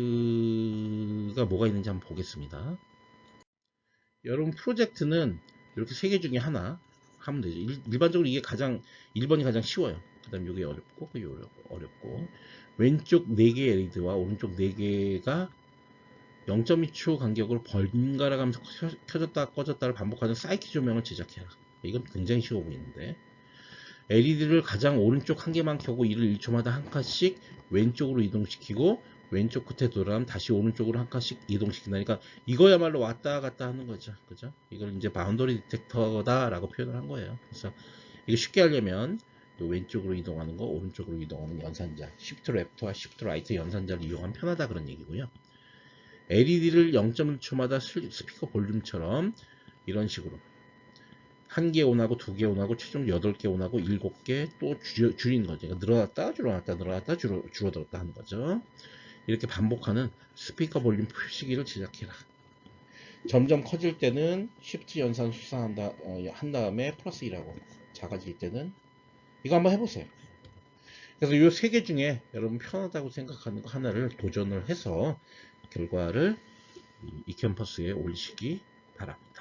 뭐가 있는지 한번 보겠습니다. 여러분 프로젝트는 이렇게 세 개 중에 하나 하면 되죠. 일반적으로 이게 1번이 가장 쉬워요. 그 다음 이게 어렵고 그게 어렵고 왼쪽 4개의 LED와 오른쪽 4개가 0.2초 간격으로 번갈아 가면서 켜졌다 꺼졌다를 반복하는 사이키 조명을 제작해라. 이건 굉장히 쉬워 보이는데 LED를 가장 오른쪽 한 개만 켜고 이를 1초마다 한 칸씩 왼쪽으로 이동시키고 왼쪽 끝에 돌아가면 다시 오른쪽으로 한 칸씩 이동시킨다니까 이거야말로 왔다 갔다 하는 거죠. 그죠? 이걸 이제 바운더리 디텍터다라고 표현을 한 거예요. 그래서 이거 쉽게 하려면 왼쪽으로 이동하는 거, 오른쪽으로 이동하는 연산자, 시프트 레프트와 시프트 라이트 연산자를 이용하면 편하다 그런 얘기고요. LED를 0.1초마다 스피커 볼륨처럼 이런 식으로 한 개 온하고 두 개 온하고 최종 8개 온하고 7개 또 줄이는 거죠. 그러니까 늘어났다 줄어났다 늘어났다 줄어들었다 하는 거죠. 이렇게 반복하는 스피커 볼륨 표시기를 제작해라. 점점 커질 때는 Shift 연산 수상한 다음에 플러스 1하고 작아질 때는 이거 한번 해보세요. 그래서 이 세 개 중에 여러분 편하다고 생각하는 거 하나를 도전을 해서 결과를 이 캠퍼스에 올리시기 바랍니다.